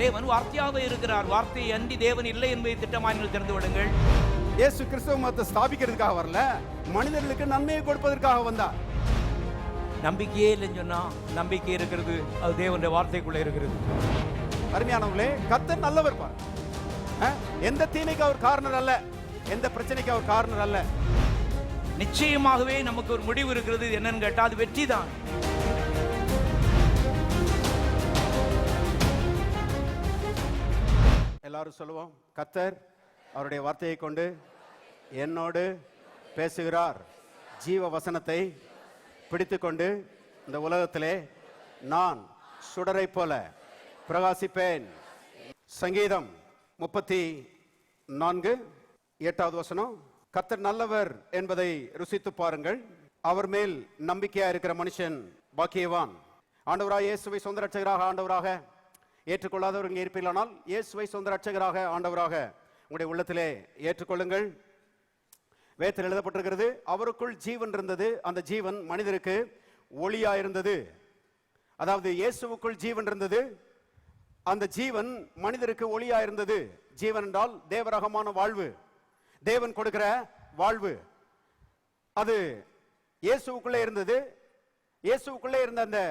தேவன் வார்த்தையாகவே இருக்கிறார். வார்த்தையை அன்றி தேவன் இல்லை என்பதை திட்டமாய் தெரிந்து விடுங்கள். இயேசு கிறிஸ்துவ மதத்தை ஸ்தாபிக்கிறதுக்காக வரல, மனிதர்களுக்கு நன்மையை கொடுப்பதற்காக வந்தார். நம்பிக்கையே இல்லைன்னு சொன்னா நம்பிக்கை இருக்கிறது, அது தேவனுடைய வார்த்தைக்குள்ள இருக்கிறது. அருமையானவர்களே, கர்த்தர் நல்லவர் பார். எந்த தீமைக்கு அவர் காரணர் அல்ல, எந்த பிரச்சனைக்கு அவர் காரணர் அல்ல. நிச்சயமாகவே நமக்கு ஒரு முடிவு இருக்கிறது. என்னன்னு கேட்டா அது வெற்றி தான். எல்லாரும் சொல்லுவோம், கர்த்தர் அவருடைய வார்த்தையை கொண்டு என்னோடு பேசுகிறார். ஜீவ வசனத்தை பிடித்துக்கொண்டு இந்த உலகத்திலே நான் சுடரை போல பிரகாசிப்பேன். சங்கீதம் 34:8 வசனம், கர்த்தர் நல்லவர் என்பதை ருசித்து பாருங்கள், அவர் மேல் நம்பிக்கையா இருக்கிற மனுஷன் பாக்கியவான். ஆண்டவராக இயேசுவை சொந்த ரட்சகராக ஆண்டவராக ஏற்றுக்கொள்ளாதவர் இங்கே இருப்பீர்களானால், இயேசுவை சொந்த ரட்சகராக ஆண்டவராக உங்களுடைய உள்ளத்திலே ஏற்றுக்கொள்ளுங்கள். வேதத்தில் எழுதப்பட்டிருக்கிறது, அவருக்குள் ஜீவன் இருந்தது, அந்த ஜீவன் மனிதருக்கு ஒளியா இருந்தது. அதாவது இயேசுவுக்குள் ஜீவன் இருந்தது, அந்த ஜீவன் மனிதருக்கு ஒளியா இருந்தது. ஜீவன் என்றால் தேவரகமான வாழ்வு, தேவன் கொடுக்கிற வாழ்வு. அது இயேசுவுக்குள்ளே இருந்தது. இயேசுவுக்குள்ளே இருந்த அந்த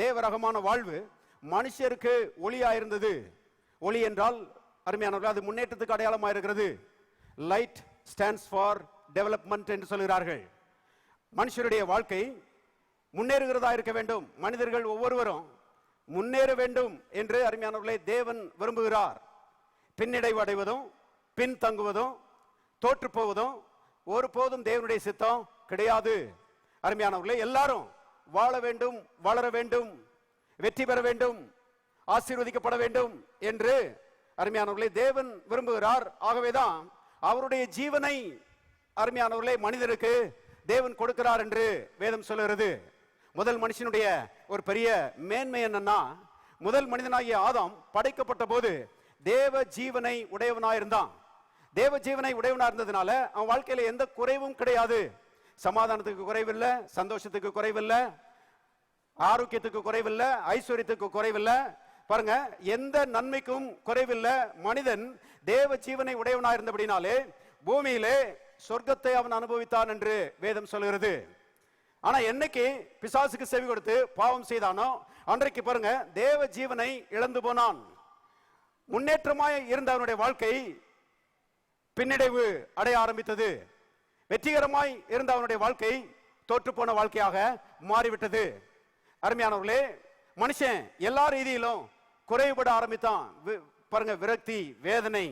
தேவரகமான வாழ்வு மனுஷருக்கு ஒளியா இருந்தது. ஒளி என்றால் அருமையானவர்கள், அது முன்னேற்றத்துக்கு அடையாளமாக இருக்கிறது. லைட் ஸ்டாண்ட்ஸ் ஃபார் டெவலப்மெண்ட் என்று சொல்கிறார்கள். மனுஷருடைய வாழ்க்கை முன்னேறுகிறதா இருக்க வேண்டும். மனிதர்கள் ஒவ்வொருவரும் முன்னேற வேண்டும் என்று அருமையானவர்களே தேவன் விரும்புகிறார். பின்னடைவு அடைவதும் பின் தங்குவதும் தோற்று போவதும் ஒருபோதும் தேவனுடைய சித்தம் கிடையாது. அருமையானவர்களே, எல்லாரும் வாழ வேண்டும், வளர வேண்டும், வெற்றி பெற வேண்டும், ஆசீர்வதிக்கப்பட வேண்டும் என்று அருமையானவர்களே தேவன் விரும்புகிறார். ஆகவேதான் அவருடைய ஜீவனை அருமையானவர்களே மனிதருக்கு தேவன் கொடுக்கிறார் என்று வேதம் சொல்லுகிறது. முதல் மனுஷனுடைய ஒரு பெரிய மேன்மை என்னன்னா, முதல் மனிதனாகிய ஆதாம் படைக்கப்பட்ட போது தேவ ஜீவனை உடையவனாயிருந்தான். தேவ ஜீவனை உடையவனா இருந்ததுனால அவன் வாழ்க்கையில எந்த குறைவும் கிடையாது. சமாதானத்துக்கு குறைவில்லை, சந்தோஷத்துக்கு குறைவில்லை, ஆரோக்கியத்துக்கு குறைவில்லை, ஐஸ்வர்யத்துக்கு குறைவில்லை. பாருங்க, எந்த நன்மைக்கும் குறைவில்லை. மனிதன் தேவ ஜீவனை உடையவனா இருந்தபடினாலே பூமியிலே சொர்க்கத்தை அவன் அனுபவித்தான் என்று வேதம் சொல்கிறது. ஆனா என்னைக்கு பிசாசுக்கு செவி கொடுத்து பாவம் செய்தானோ அன்றைக்கு பாருங்க தேவ ஜீவனை இழந்து போனான். முன்னேற்றமாய் இருந்த அவனுடைய வாழ்க்கை பின்னடைவு அடைய ஆரம்பித்தது. வெற்றிகரமாய் இருந்த அவனுடைய வாழ்க்கை தோற்று போன வாழ்க்கையாக மாறிவிட்டது. அருமையானவர்களே, மனுஷன் எல்லா ரீதியிலும் குறைவுபட ஆரம்பித்தான். பாருங்க, விரக்தி, வேதனை,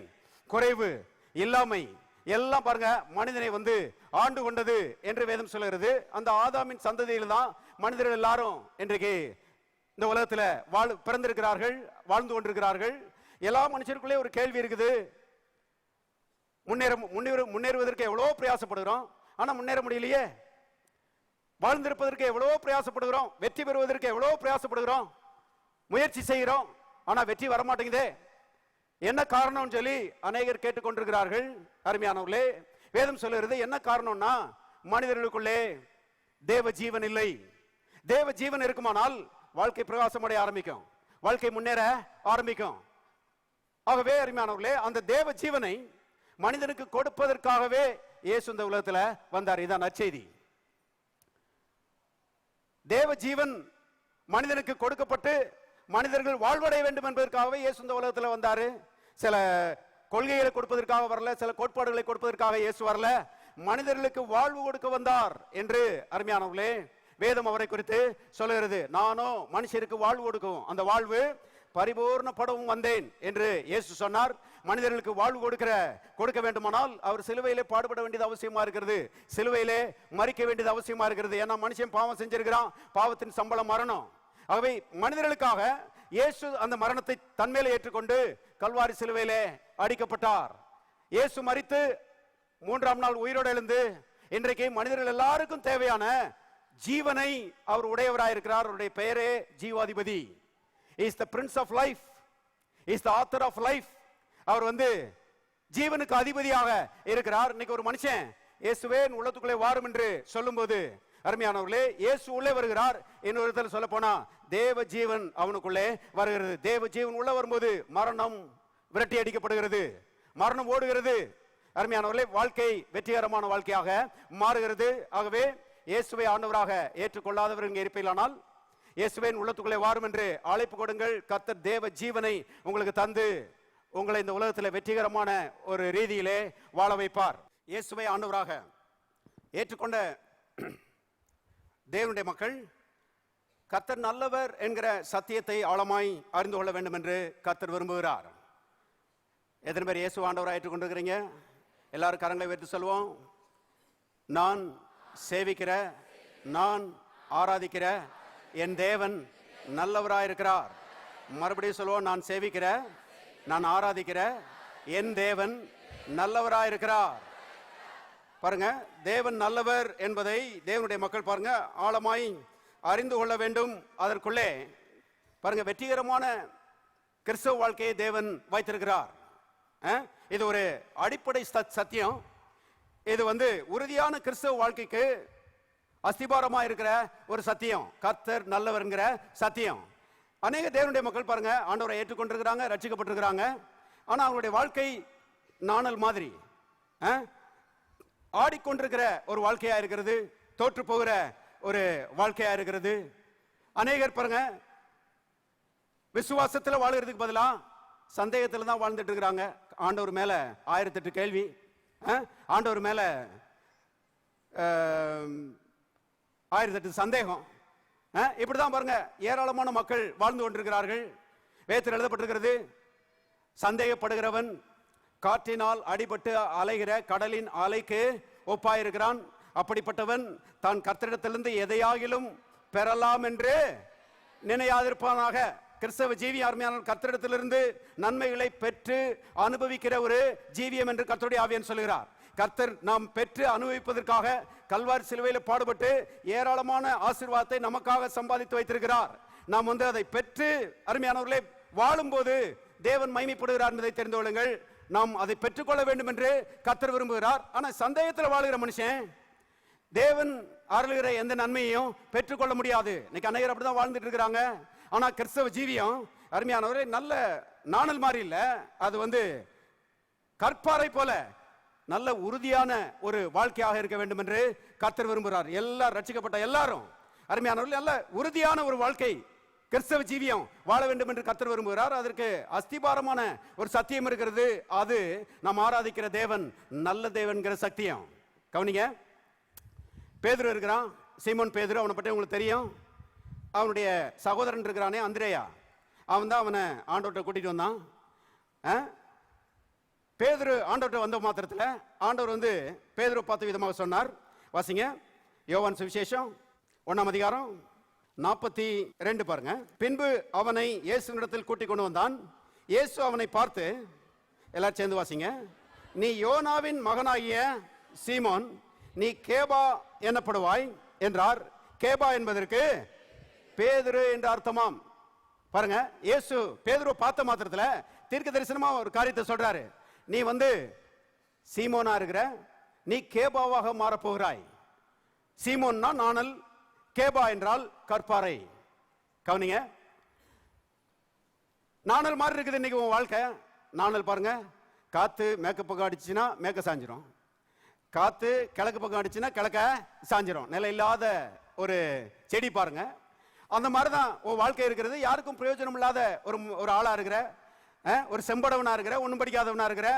குறைவு, இல்லாமை எல்லாம் பாருங்க மனிதனை வந்து ஆண்டு கொண்டது என்று வேதம் சொல்கிறது. அந்த ஆதாமின் சந்ததியில் தான் மனிதர்கள் எல்லாரும் இன்றைக்கு இந்த உலகத்தில் பிறந்திருக்கிறார்கள், வாழ்ந்து கொண்டிருக்கிறார்கள். எல்லா மனுஷருக்குள்ளே ஒரு கேள்வி இருக்குது. முன்னேறுவதற்கு எவ்வளோ பிரயாசப்படுகிறோம், ஆனா முன்னேற முடியலையே. வாழ்ந்திருப்பதற்கு எவ்வளோ பிரயாசப்படுகிறோம், வெற்றி பெறுவதற்கு எவ்வளோ பிரயாசப்படுகிறோம், முயற்சி செய்கிறோம், ஆனா வெற்றி வரமாட்டேங்குதே. என்ன காரணம் சொல்லி அநேகர் கேட்டுக்கொண்டிருக்கிறார்கள். அருமையானவர்களே, வேதம் சொல்லுகிறது என்ன காரணம்னா, மனிதர்களுக்குள்ளே தேவ ஜீவன் இல்லை. தேவ ஜீவன் இருக்குமானால் வாழ்க்கை பிரகாசமடைய ஆரம்பிக்கும், வாழ்க்கை முன்னேற ஆரம்பிக்கும். ஆகவே அருமையானவர்களே, அந்த தேவ ஜீவனை மனிதனுக்கு கொடுப்பதற்காகவே இயேசு இந்த உலகத்துல வந்தார். இதான் நற்செய்தி. தேவ ஜீவன் மனிதனுக்கு கொடுக்கப்பட்டு மனிதர்கள் வாழ்வடைய வேண்டும் என்பதற்காகவே இயேசு இந்த உலகத்தில் வந்தாரு. சில கொள்கைகளை கொடுப்பதற்காக வரல, சில கோட்பாடுகளை கொடுப்பதற்காக இயேசு வரல, மனிதர்களுக்கு வாழ்வு கொடுக்க வந்தார் என்று அருமையானவர்களே வேதம் அவரை குறித்து சொல்லுகிறது. நானோ மனுஷருக்கு வாழ்வு கொடுக்கும், அந்த வாழ்வு பரிபூர்ணப்படவும் வந்தேன் என்று இயேசு சொன்னார். மனிதர்களுக்கு வாழ்வு கொடுக்க வேண்டுமானால் அவர் சிலுவையிலே பாடுபட வேண்டியது அவசியமா இருக்கிறது, சிலுவையிலே மரிக்க வேண்டியது அவசியமா இருக்கிறது. ஏன்னா மனுஷன் பாவம் செஞ்சிருக்கிறான், பாவத்தின் சம்பளம் மரணம். ஆகவே மனிதர்களுக்காக இயேசு அந்த மரணத்தை தன்மேலே ஏற்றுக்கொண்டு கல்வாரி சிலுவையிலே அடிக்கப்பட்டார். இயேசு மரித்து 3ஆம் நாள் உயிரோடு எழுந்து இன்றைக்கு மனிதர்கள் எல்லாருக்கும் தேவையான ஜீவனை அவர் உடையவராயிருக்கிறார். அவருடைய பெயரே ஜீவாதிபதி. Is the prince of life, is the author of life. அவர் வந்து ஜீவனுக்கு அதிபதியாக இருக்கிறார். இன்னைக்கு ஒரு மனுஷன் இயேசுவே உள்ளத்துக்குள்ளே வாரும் என்று சொல்லும்போது அருமையானவர்களே, இயேசு உள்ளே வருகிறார். இன்னொரு இடத்துல சொல்ல போனா தேவ ஜீவன் அவனுக்குள்ளே வருகிறது. தேவ ஜீவன் உள்ள வரும்போது மரணம் விரட்டி அடிக்கப்படுகிறது, மரணம் ஓடுகிறது. அருமையானவர்களே, வாழ்க்கை வெற்றிகரமான வாழ்க்கையாக மாறுகிறது. ஆகவே இயேசுவை ஆண்டவராக ஏற்றுக்கொள்ளாதவர் இங்கே இருப்பீர்களானால் இயேசுவின் உள்ளத்துக்குள்ளே வாரும் என்று அழைப்பு கொடுங்கள். கர்த்தர் தேவ ஜீவனை உங்களுக்கு தந்து உங்களை இந்த உலகத்தில் வெற்றிகரமான ஒரு ரீதியிலே வாழ வைப்பார். இயேசுவை ஆண்டவராக ஏற்றுக்கொண்ட தேவனுடைய மக்கள் கர்த்தர் நல்லவர் என்கிற சத்தியத்தை ஆழமாய் அறிந்து கொள்ள வேண்டும் என்று கர்த்தர் விரும்புகிறார். எத்தனை பேர் இயேசு ஆண்டவராக ஏற்றுக்கொண்டிருக்கிறீங்க? எல்லாரும் கரங்களை உயர்த்தி சொல்வோம். நான் சேவிக்கிற, நான் ஆராதிக்கிற என் தேவன் நல்லவராயிருக்கிறார். மறுபடியும் சொல்லுவோம். நான் சேவிக்கிற, நான் ஆராதிக்கிற என் தேவன் நல்லவராயிருக்கிறார். பாருங்க, தேவன் நல்லவர் என்பதை தேவனுடைய மக்கள் பாருங்க ஆழமாய் அறிந்து கொள்ள வேண்டும். அதற்குள்ளே பாருங்க வெற்றிகரமான கிறிஸ்தவ வாழ்க்கையை தேவன் வைத்திருக்கிறார். இது ஒரு அடிப்படை சத்தியம். இது உறுதியான கிறிஸ்தவ வாழ்க்கைக்கு அஸ்திபாரமா இருக்கிற ஒரு சத்தியம். கர்த்தர் நல்லவர்ங்கிற சத்தியம். அநேக தேவனுடைய மக்கள் பாருங்க ஆண்டவரை ஏற்றுக்கொண்டிருக்கிறாங்க, ரட்சிக்கப்பட்டிருக்கிறாங்க. ஆனா அவங்களுடைய வாழ்க்கை நாணல் மாதிரி ஆடிக்கொண்டிருக்கிற ஒரு வாழ்க்கையா இருக்கிறது, தோற்று போகிற ஒரு வாழ்க்கையா இருக்கிறது. அநேகர் பாருங்க விசுவாசத்தில் வாழுறதுக்கு பதிலா சந்தேகத்தில் தான் வாழ்ந்துட்டு இருக்கிறாங்க. ஆண்டவர் மேல 1008 கேள்வி, ஆண்டவர் மேல 1008 சந்தேகம். இப்படிதான் பாருங்க ஏராளமான மக்கள் வாழ்ந்து கொண்டிருக்கிறார்கள். வேதத்தில் எழுதப்பட்டிருக்கிறது, சந்தேகப்படுகிறவன் காற்றினால் அடிபட்டு அலைகிற கடலின் அலைக்கு ஒப்பாயிருக்கிறான். அப்படிப்பட்டவன் தான் கர்த்தரிடத்திலிருந்து எதையாகிலும் பெறலாம் என்று நினையாதிருப்பானாக. கிறிஸ்தவ ஜீவி அருமையான கர்த்தரிடத்திலிருந்து நன்மைகளை பெற்று அனுபவிக்கிற ஒரு ஜீவியம் என்று கர்த்தருடைய ஆவியானவர் சொல்கிறார். கர்த்தர் நாம் பெற்று அனுபவிப்பதற்காக கல்வாரி சிலுவையில் பாடுபட்டு ஏராளமான ஆசீர்வாதத்தை நமக்காக சம்பாதித்து வைத்திருக்கிறார். நாம் அதை பெற்று அருமையானவர்களே வாழும்போது தேவன் மகிமைப்படுகிறார் என்பதை தெரிந்து கொள்ளுங்கள். நாம் அதை பெற்றுக்கொள்ள வேண்டும் என்று கர்த்தர் விரும்புகிறார். ஆனா சந்தேகத்தில் வாழுகிற மனுஷன் தேவன் அருளுகிற எந்த நன்மையையும் பெற்றுக்கொள்ள முடியாது. இன்னைக்கு அநேகர் அப்படிதான் வாழ்ந்துட்டு இருக்கிறாங்க. ஆனா கிறிஸ்தவ ஜீவியம் அருமையானவரே நல்ல நாணல் மாதிரி இல்ல, அது கற்பாறை போல நல்ல உறுதியான ஒரு வாழ்க்கையாக இருக்க வேண்டும் என்று கர்த்தர் விரும்புகிறார். எல்லாரும் ரட்சிக்கப்பட்ட எல்லாரும் அருமையானவர்கள் நல்ல உறுதியான ஒரு வாழ்க்கை கிறிஸ்தவ ஜீவியம் வாழ வேண்டும் என்று கர்த்தர் விரும்புகிறார். அதற்கு அஸ்திபாரமான ஒரு சத்தியம் இருக்கிறது. அது நாம் ஆராதிக்கிற தேவன் நல்ல தேவன்கிற சத்தியம். கவனிங்க, பேதுரு இருக்கிறான், சீமோன் பேதுரு. அவனை பற்றி உங்களுக்கு தெரியும். அவனுடைய சகோதரன் இருக்கிறானே அந்திரேயா, அவன் தான் அவனை ஆண்டவர்கிட்ட கூட்டிட்டு வந்தான். பேதுரு ஆண்டவர்கிட்ட வந்த மாத்திரத்தில் ஆண்டவர் பேதுரு பார்த்த விதமாக சொன்னார். வாசிங்க, யோவான் சுவிசேஷம் 1ஆம் அதிகாரம் 42 பாருங்க. பின்பு அவனை இயேசுவினிடத்தில் கூட்டிக் கொண்டு வந்தான். இயேசு அவனை பார்த்து, எல்லாரும் சேர்ந்து வாசிங்க, நீ யோனாவின் மகனாகிய சீமோன், நீ கேபா எனப்படுவாய் என்றார். கேபா என்பதற்கு பேதுரு என்ற அர்த்தமாம். பாருங்க, இயேசு பேதுருவை பார்த்த மாத்திரத்தில் தீர்க்க தரிசனமா ஒரு காரியத்தை சொல்றாரு. நீ சீமோனா இருக்கிற, நீ கேபாவாக மாறப்போகிறாய். சீமோன்னா நாணல், கேபா என்றால் கற்பாறை. கவனிங்க, நாணல் மாதிரி இருக்குது இன்னைக்கு உன் வாழ்க்கை. நாணல் பாருங்க, காத்து மேற்கு பக்கம் அடிச்சுன்னா மேற்க சாஞ்சிரும், காத்து கிழக்கு பக்கம் அடிச்சுன்னா கிழக்க சாஞ்சிரும். நிலை இல்லாத ஒரு செடி பாருங்க. அந்த மாதிரிதான் உன் வாழ்க்கை இருக்கிறது. யாருக்கும் பிரயோஜனம் இல்லாத ஒரு ஆளா இருக்கிற, ஒரு செம்படவனா இருக்கிற, ஒன்றும் படிக்காதவனா இருக்கிற,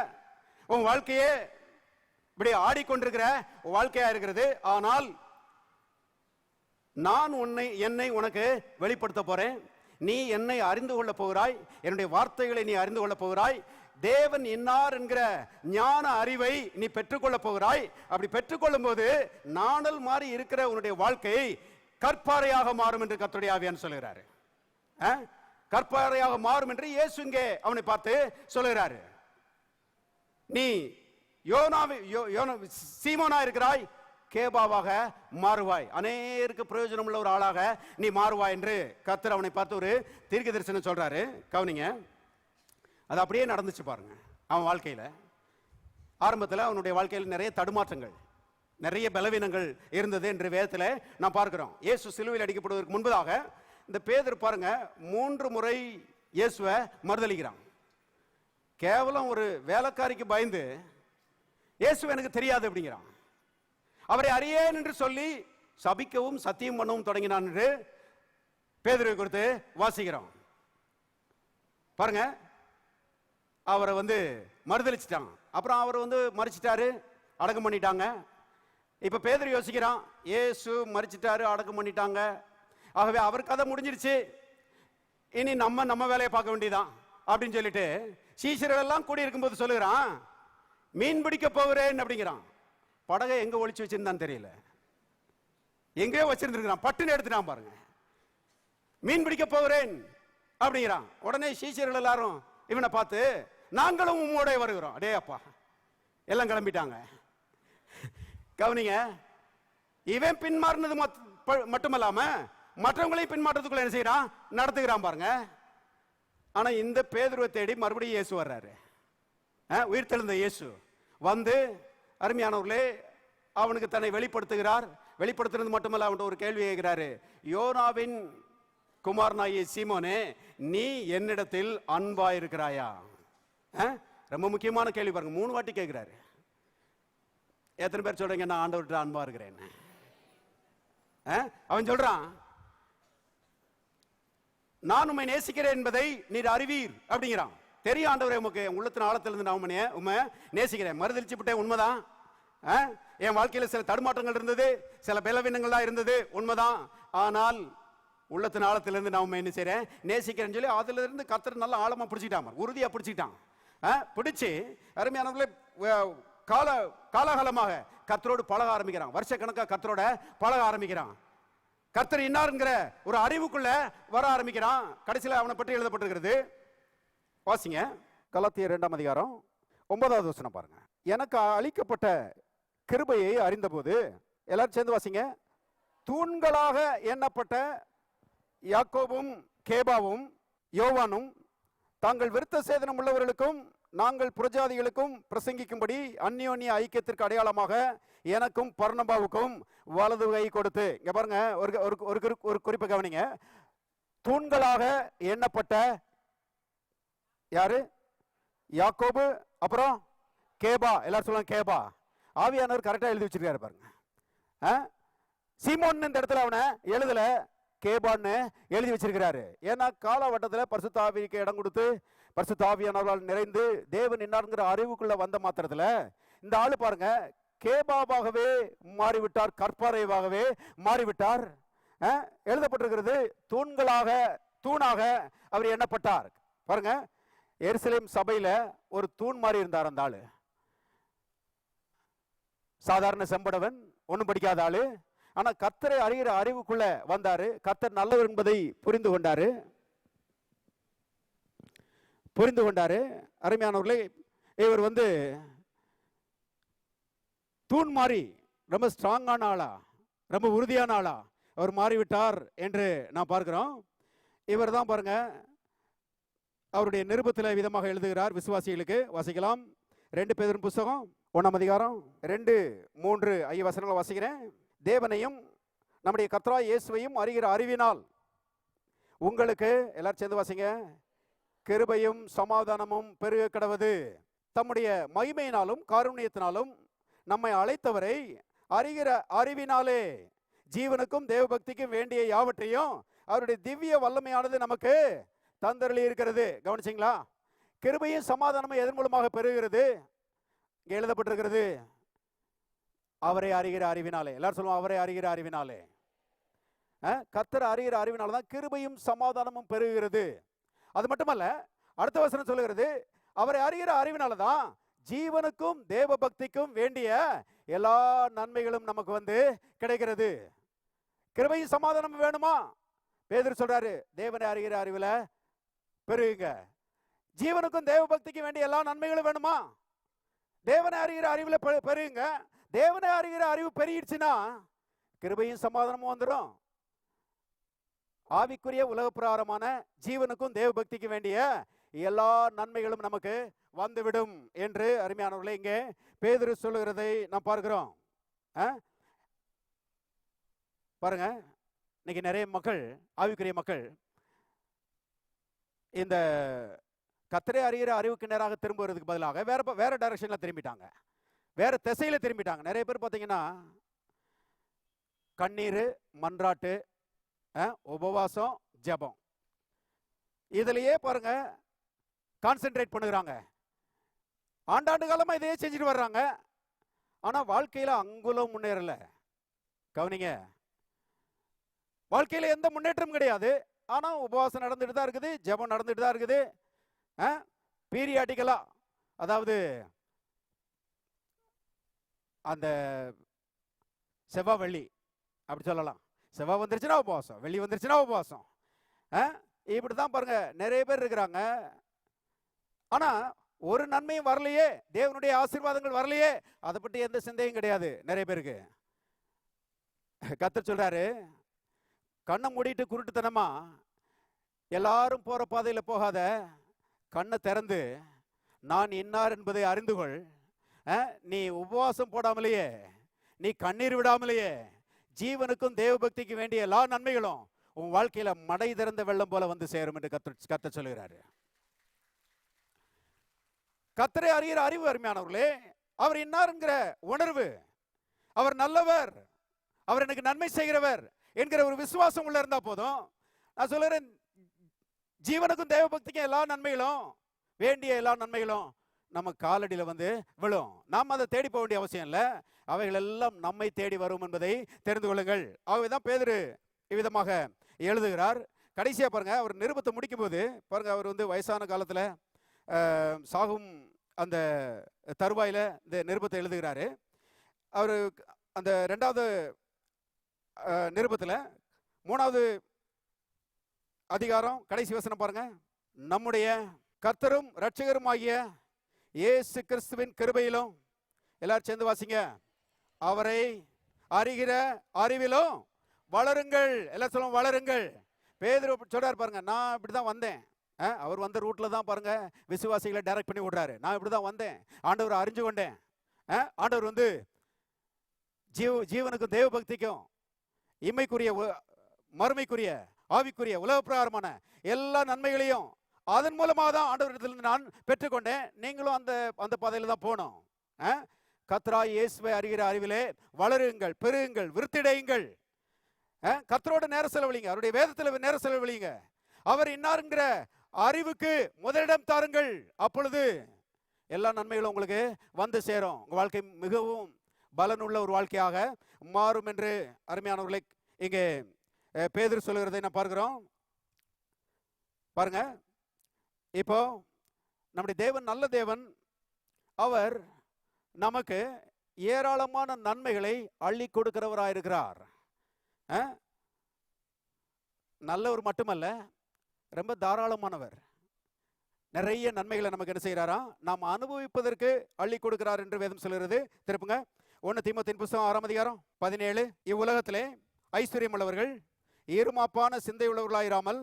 உன் வாழ்க்கையே இப்படி ஆடிக்கொண்டிருக்கிற வாழ்க்கையா இருக்கிறது. ஆனால் நான் என்னை உனக்கு வெளிப்படுத்த போறேன். நீ என்னை அறிந்து கொள்ள போகிறாய், என்னுடைய வார்த்தைகளை நீ அறிந்து கொள்ள போகிறாய். தேவன் இன்னார் என்கிற ஞான அறிவை நீ பெற்றுக்கொள்ள போகிறாய். அப்படி பெற்றுக்கொள்ளும் போது நாணல் மாறி இருக்கிற உன்னுடைய வாழ்க்கை கற்பாறையாக மாறும் என்று கர்த்தருடைய ஆவியானவர் சொல்கிறாரு. கற்பாறையாக மாறும் என்று இயேசு இங்கே அவனை பார்த்து சொல்கிறாரு. நீ சீமோனா இருக்கிறாய், கேபாவாக மாறுவாய், அநேருக்கு பிரயோஜனம் உள்ள ஒரு ஆளாக நீ மாறுவாய் என்று கர்த்தர் அவனை பார்த்து ஒரு தீர்க்க தரிசனம் சொல்றாரு. கவனிங்க, அது அப்படியே நடந்துச்சு பாருங்க. அவன் வாழ்க்கையில ஆரம்பத்தில் அவனுடைய வாழ்க்கையில் நிறைய தடுமாற்றங்கள், நிறைய பலவீனங்கள் இருந்தது என்று வேதத்தில் நாம் பார்க்கிறோம். இயேசு சிலுவையில் அடிக்கப்படுவதற்கு முன்பதாக இந்த பேதுரு பாருங்க 3 முறை இயேசுவை மறுதலிக்கிறான். கேவலம் ஒரு வேலைக்காரிக்கு பயந்து இயேசு எனக்கு தெரியாது அப்படிங்கிறான். அவரை அறியேன் என்று சொல்லி சபிக்கவும் சத்தியம் பண்ணவும் தொடங்கினான் என்று பேதுருவை குறித்து வாசிக்கிறோம். பாருங்க, அவரை மறுதலிச்சிட்டாங்க. அப்புறம் அவர் மறிச்சிட்டாரு, அடக்கம் பண்ணிட்டாங்க. இப்ப பேதுரு யோசிக்கிறான், இயேசு மறிச்சிட்டாரு, அடக்கம் பண்ணிட்டாங்க, ஆகவே அவர் கதை முடிஞ்சிருச்சு, இனி நம்ம வேலையை பார்க்க வேண்டியதான் அப்படின்னு சொல்லிட்டு சீஷர்கள் எல்லாம் கூடி இருக்கும்போது சொல்லுகிறான், மீன் பிடிக்க போகிறேன் அப்படிங்கிறான். படகை எங்க ஒளிச்சு வச்சிருந்தான்னு தெரியல, எங்கேயோ வச்சிருந்துருக்கிறான், பட்டுன்னு எடுத்துட்டான். பாருங்க, மீன் பிடிக்க போகிறேன் அப்படிங்கிறான். உடனே சீஷர்கள் எல்லாரும் இவனை பார்த்து, நாங்களும் உம்மோட வருகிறோம். அடே அப்பா, எல்லாம் கிளம்பிட்டாங்க. கவனிங்க, இவன் பின்மாறினது மட்டுமல்லாம மற்றவங்களையும் பின்மாற்றத்துக்குள்ள என்ன செய்யறான், நடத்துகிறான். பாருங்க, ஆனா இந்த பேதுருவை தேடி மறுபடியும் இயேசு வர்றாரு. உயிர்த்தெழுந்த இயேசு அருமையானவர்களே அவனுக்கு தன்னை வெளிப்படுத்துகிறார். வெளிப்படுத்துறது மட்டுமல்ல, அவன்கிட்ட ஒரு கேள்வி கேட்கிறாரு, யோனாவின் குமாரனாகிய சீமோனே, நீ என்னிடத்தில் அன்பா இருக்கிறாயா? ரொம்ப முக்கியமான கேள்வி பாருங்க, 3 வாட்டி கேட்கிறாரு. எத்தனை பேர் சொல்றீங்க நான் ஆண்டவர்கிட்ட அன்பா இருக்கிறேன்? அவன் சொல்றான், நான் உம்மை நேசிக்கிறேன் என்பதை நீர் அறிவீர் அப்படிங்கிறான். தெரியும் ஆண்டவரே, உமக்கு உள்ளத்தின் ஆழத்திலிருந்து நான் உம்மை நேசிக்கிறேன். மறுதளிச்சு விட்டேன், உண்மைதான். என் வாழ்க்கையில் சில தடுமாற்றங்கள் இருந்தது, சில பலவீனங்கள்லாம் இருந்தது, உண்மைதான். ஆனால் உள்ளத்தின் ஆழத்திலிருந்து நான் உண்மை என்ன செய்றேன், நேசிக்கிறேன்னு சொல்லி அதுல இருந்து கர்த்தர் நல்லா ஆழமா பிடிச்சிட்டான், உறுதியா பிடிச்சிட்டான். பிடிச்சு அருமையானவர்களே காலகாலமாக கர்த்தரோடு பழக ஆரம்பிக்கிறான். வருஷக்கணக்காக கர்த்தரோட பழக ஆரம்பிக்கிறான். கர்த்தர் இன்னாருங்கிற ஒரு அறிவுக்குள்ள வர ஆரம்பிக்கிறான். கடைசியில் அவனை பற்றி எழுதப்பட்டிருக்கிறது. வாசிங்க, கலாத்தியர் 2ஆம் அதிகாரம் 9வது வசனம் பாருங்க. எனக்கு அளிக்கப்பட்ட கிருபையை அறிந்தபோது, எல்லாரும் சேர்ந்து வாசிங்க, தூண்களாக எண்ணப்பட்ட யாக்கோபும் கேபாவும் யோவானும் தாங்கள் விருத்த சேதனம் உள்ளவர்களுக்கும் நாங்கள் புறஜாதிகளுக்கும் பிரசங்கிக்கும்படி அந்யோன்ய ஐக்கியத்திற்கு அடையாளமாக எனக்கும் பர்னபாவுக்கும் வலது கை கொடுத்து. இங்க பாருங்க, ஒரு குறிப்பை கவனிங்க. தூண்களாக எண்ணப்பட்ட யாரு? யாக்கோபு, அப்புறம் கேபா. எல்லாரும் சொல்லுங்க கேபா. ஆவியானவர் கரெக்டா எழுதி வச்சிருக்காரு பாருங்க. சீமோன் இந்த இடத்துல அவனை எழுதல, கேபான்னு எழுதி வச்சிருக்கிறாரு. ஏன்னா காலவட்டத்தில் பரிசுத்த ஆவிக்கு இடம் கொடுத்து பரிசுத்த ஆவியானவரால் நிறைந்து தேவன் இன்னார்ங்கிற அறிவுக்குள்ள வந்த மாத்திரத்தில் இந்த ஆளு பாருங்க கேபாவாகவே மாறிவிட்டார், கற்பாறைவாகவே மாறிவிட்டார். எழுதப்பட்டிருக்கிறது, தூணாக அவர் எண்ணப்பட்டார். பாருங்க, எருசலேம் சபையில ஒரு தூண் மாறி இருந்தார் அந்த ஆளு. சாதாரண செம்படவன், ஒன்னும் படிக்காத ஆளு. ஆனா கர்த்தரை அறிகிற அறிவுக்குள்ள வந்தாரு. கர்த்தர் நல்லவர் என்பதை புரிந்து கொண்டாரு. அருமையானவர்களே, இவர் தூண் மாறி ரொம்ப ஸ்ட்ராங்கான ஆளா, ரொம்ப உறுதியான ஆளா அவர் மாறிவிட்டார் என்று நான் பார்க்கிறோம். இவர் தான் பாருங்க அவருடைய நிருபத்தில் விதமாக எழுதுகிறார் விசுவாசிகளுக்கு. வாசிக்கலாம், 2 பேதுரு புஸ்தகம் 1ஆம் அதிகாரம் 2, 3, 5 வசனங்களை வாசிக்கிறேன். தேவனையும் நம்முடைய கர்த்தராகிய இயேசுவையும் அறிகிற அறிவினால் உங்களுக்கு, எல்லாரும் சேர்ந்து வாசிங்க, கிருபையும் சமாதானமும் பெருக கடவது. தம்முடைய மகிமையினாலும் காருண்யத்தினாலும் நம்மை அழைத்தவரை அறிகிற அறிவினாலே ஜீவனுக்கும் தேவபக்திக்கும் வேண்டிய யாவற்றையும் அவருடைய திவ்ய வல்லமையானது நமக்கு தந்தருளி இருக்கிறது. கவனிச்சிங்களா? கிருபையும் சமாதானமும் எதன் மூலமாக பெறுகிறது? இங்கே எழுதப்பட்டிருக்கிறது, அவரை அறிகிற அறிவினாலே. எல்லாரும் சொல்லுவோம், அவரை அறிகிற அறிவினாலே. கர்த்தரை அறிகிற அறிவினால தான் கிருபையும் சமாதானமும் பெறுகிறது. அது மட்டுமல்ல, அடுத்த வசனம் சொல்லுகிறது, அவரை அறிகிற அறிவினால தான் ஜீவனுக்கும் தேவ பக்திக்கும் வேண்டிய எல்லா நன்மைகளும் நமக்கு கிடைக்கிறது. கிருபையும் சமாதானம் வேணுமா? பேதுரு சொல்றாரு, தேவனை அறிகிற அறிவுல பெருகுங்க. ஜீவனுக்கும் தேவ பக்திக்கும் வேண்டிய எல்லா நன்மைகளும் வேணுமா? தேவனை அறிகிற அறிவுல பெருகுங்க. தேவனை அறிகிற அறிவு பெருகிடுச்சுன்னா கிருபையும் சமாதானமும் வந்துடும். ஆவிக்குரிய உலக பிரகாரமான ஜீவனுக்கும் தேவ பக்திக்கு வேண்டிய எல்லா நன்மைகளும் நமக்கு வந்துவிடும் என்று அருமையானவர்களே இங்கே பேதுரு சொல்லுகிறதை நாம் பார்க்கிறோம். பாருங்க, இன்னைக்கு நிறைய மக்கள், ஆவிக்குரிய மக்கள், இந்த கர்த்தரை அறிகிற அறிவுக்கு நேராக திரும்புவதற்கு பதிலாக வேற டைரக்ஷன்ல திரும்பிட்டாங்க, வேற திசையில திரும்பிட்டாங்க. நிறைய பேர் பார்த்தீங்கன்னா கண்ணீர், மன்றாட்டு, உபவாசம், ஜெபம், இதுலயே பாருங்க கான்சென்ட்ரேட் பண்ணுறாங்க. ஆண்டாண்டு காலமா இதையே செஞ்சுட்டு வர்றாங்க. ஆனா வாழ்க்கையில அங்குலம் முன்னேறல. கவனிங்க, வாழ்க்கையில எந்த முன்னேற்றமும் கிடையாது. ஆனா உபவாசம் நடந்துட்டு தான் இருக்குது, ஜெபம் நடந்துட்டு தான் இருக்குது. பீரியாடிக்கலா, அதாவது அந்த செவ்வாய் வெள்ளி அப்படி சொல்லலாம். செவ்வாய் வந்துருச்சுன்னா உபவாசம், வெள்ளி வந்துருச்சுன்னா உபவாசம். இப்படிதான் பாருங்க நிறைய பேர் இருக்கிறாங்க. ஆனா ஒரு நன்மையும் வரலையே, தேவனுடைய ஆசீர்வாதங்கள் வரலையே, அதை பற்றி எந்த சிந்தையும் கிடையாது நிறைய பேருக்கு. கர்த்தர் சொல்றாரு, கண்ணை மூடிட்டு குருட்டுத்தனமா எல்லாரும் போற பாதையில போகாத, கண்ணை திறந்து நான் இன்னார் என்பதை அறிந்து கொள். நீ உபவாசம் போடாமலேயே, நீ கண்ணீர் விடாமலேயே, ஜீவனுக்கும் தேவ பக்திக்கு வேண்டிய எல்லா நன்மைகளும் உன் வாழ்க்கையில மடை திறந்த வெள்ளம் போல வந்து சேரும் என்று கர்த்தர் சொல்லுகிறாரு. கர்த்தரை அறிகிற அறிவு, அருமையானவர்களே, அவர் இன்னார் என்கிற உணர்வு, அவர் நல்லவர், அவர் எனக்கு நன்மை செய்கிறவர் என்கிற ஒரு விசுவாசம் உள்ள இருந்தா போதும். நான் சொல்லுறேன், ஜீவனுக்கும் தேவ பக்திக்கும் எல்லா நன்மைகளும், வேண்டிய எல்லா நன்மைகளும் நம்ம காலடியில வந்து விழும். நாம் அதை தேடி போக வேண்டிய அவசியம் இல்லை, அவைகள் எல்லாம் நம்மை தேடி வரும் என்பதை தெரிந்து கொள்ளுங்கள். ஆகவேதான் பேதுரு இவ்விதமாக எழுதுகிறார். கடைசியா பாருங்க, அவர் நிருபத்தை முடிக்கும் போது பாருங்க, அவர் வந்து வயசான காலத்துல சாகும் அந்த தருவாயில இந்த நிருபத்தை எழுதுகிறாரு. அவர் அந்த 2வது நிருபத்தில் 3வது அதிகாரம் கடைசி வசனம் பாருங்க. நம்முடைய கர்த்தரும் இரட்சகருமாகிய இயேசு கிறிஸ்துவின் கிருபையிலும், எல்லாரும் சேர்ந்து வாசிங்க, அவரை அறிகிற அறிவிலும் வளருங்கள். எல்லாம் சொல்லுவோம், வளருங்கள். பேதுரு சொல்றாரு பாருங்க, நான் இப்படிதான் வந்தேன். அவர் வந்த ரூட்ல தான் பாருங்க விசுவாசிகளை டைரக்ட் பண்ணி விடுறாரு. நான் இப்படிதான் வந்தேன், ஆண்டவர் அறிஞ்சு கொண்டேன். ஆண்டவர் வந்து ஜீவனுக்கும் தேவ பக்திக்கும், இம்மைக்குரிய மறுமைக்குரிய ஆவிக்குரிய உலக பிரகாரமான எல்லா நன்மைகளையும் அதன் மூலமாக தான் ஆண்டவரிடத்திலிருந்து நான் பெற்றுக்கொண்டேன். நீங்களும் அந்த அந்த பாதையில தான் போகணும். கர்த்தராகிய இயேசுவை அறிகிற அறிவிலே வளருங்கள், பெருகுங்கள், விருத்திடையுங்கள். கர்த்தரோட நேர செலவழிங்க, அவருடைய வேதத்தில் நேர செலவழிங்க. அவர் இன்னாருங்கிற அறிவுக்கு முதலிடம் தாருங்கள். அப்பொழுது எல்லா நன்மைகளும் உங்களுக்கு வந்து சேரும். உங்க வாழ்க்கை மிகவும் பலனுள்ள ஒரு வாழ்க்கையாக மாறும் என்று அருமையானவர்களை இங்கே பேதுரு சொல்லுகிறதை நான் பார்க்கிறோம். பாருங்க, இப்போ நம்முடைய தேவன் நல்ல தேவன். அவர் நமக்கு ஏராளமான நன்மைகளை அள்ளி கொடுக்கிறவராயிருக்கிறார். நல்லவர் மட்டுமல்ல, ரொம்ப தாராளமானவர். நிறைய நன்மைகளை நமக்கு என்ன செய்யறாரா, நாம் அனுபவிப்பதற்கு அள்ளி கொடுக்கிறார் என்று வேதம் சொல்கிறது. திருப்புங்க 1 தீமோத்தேயுவின் புத்தகம் 6ஆம் அதிகாரம் 17. இவ்வுலகத்திலே ஐஸ்வர்யம் உள்ளவர்கள் ஈருமாப்பான சிந்தை உள்ளவர்களாயிராமல்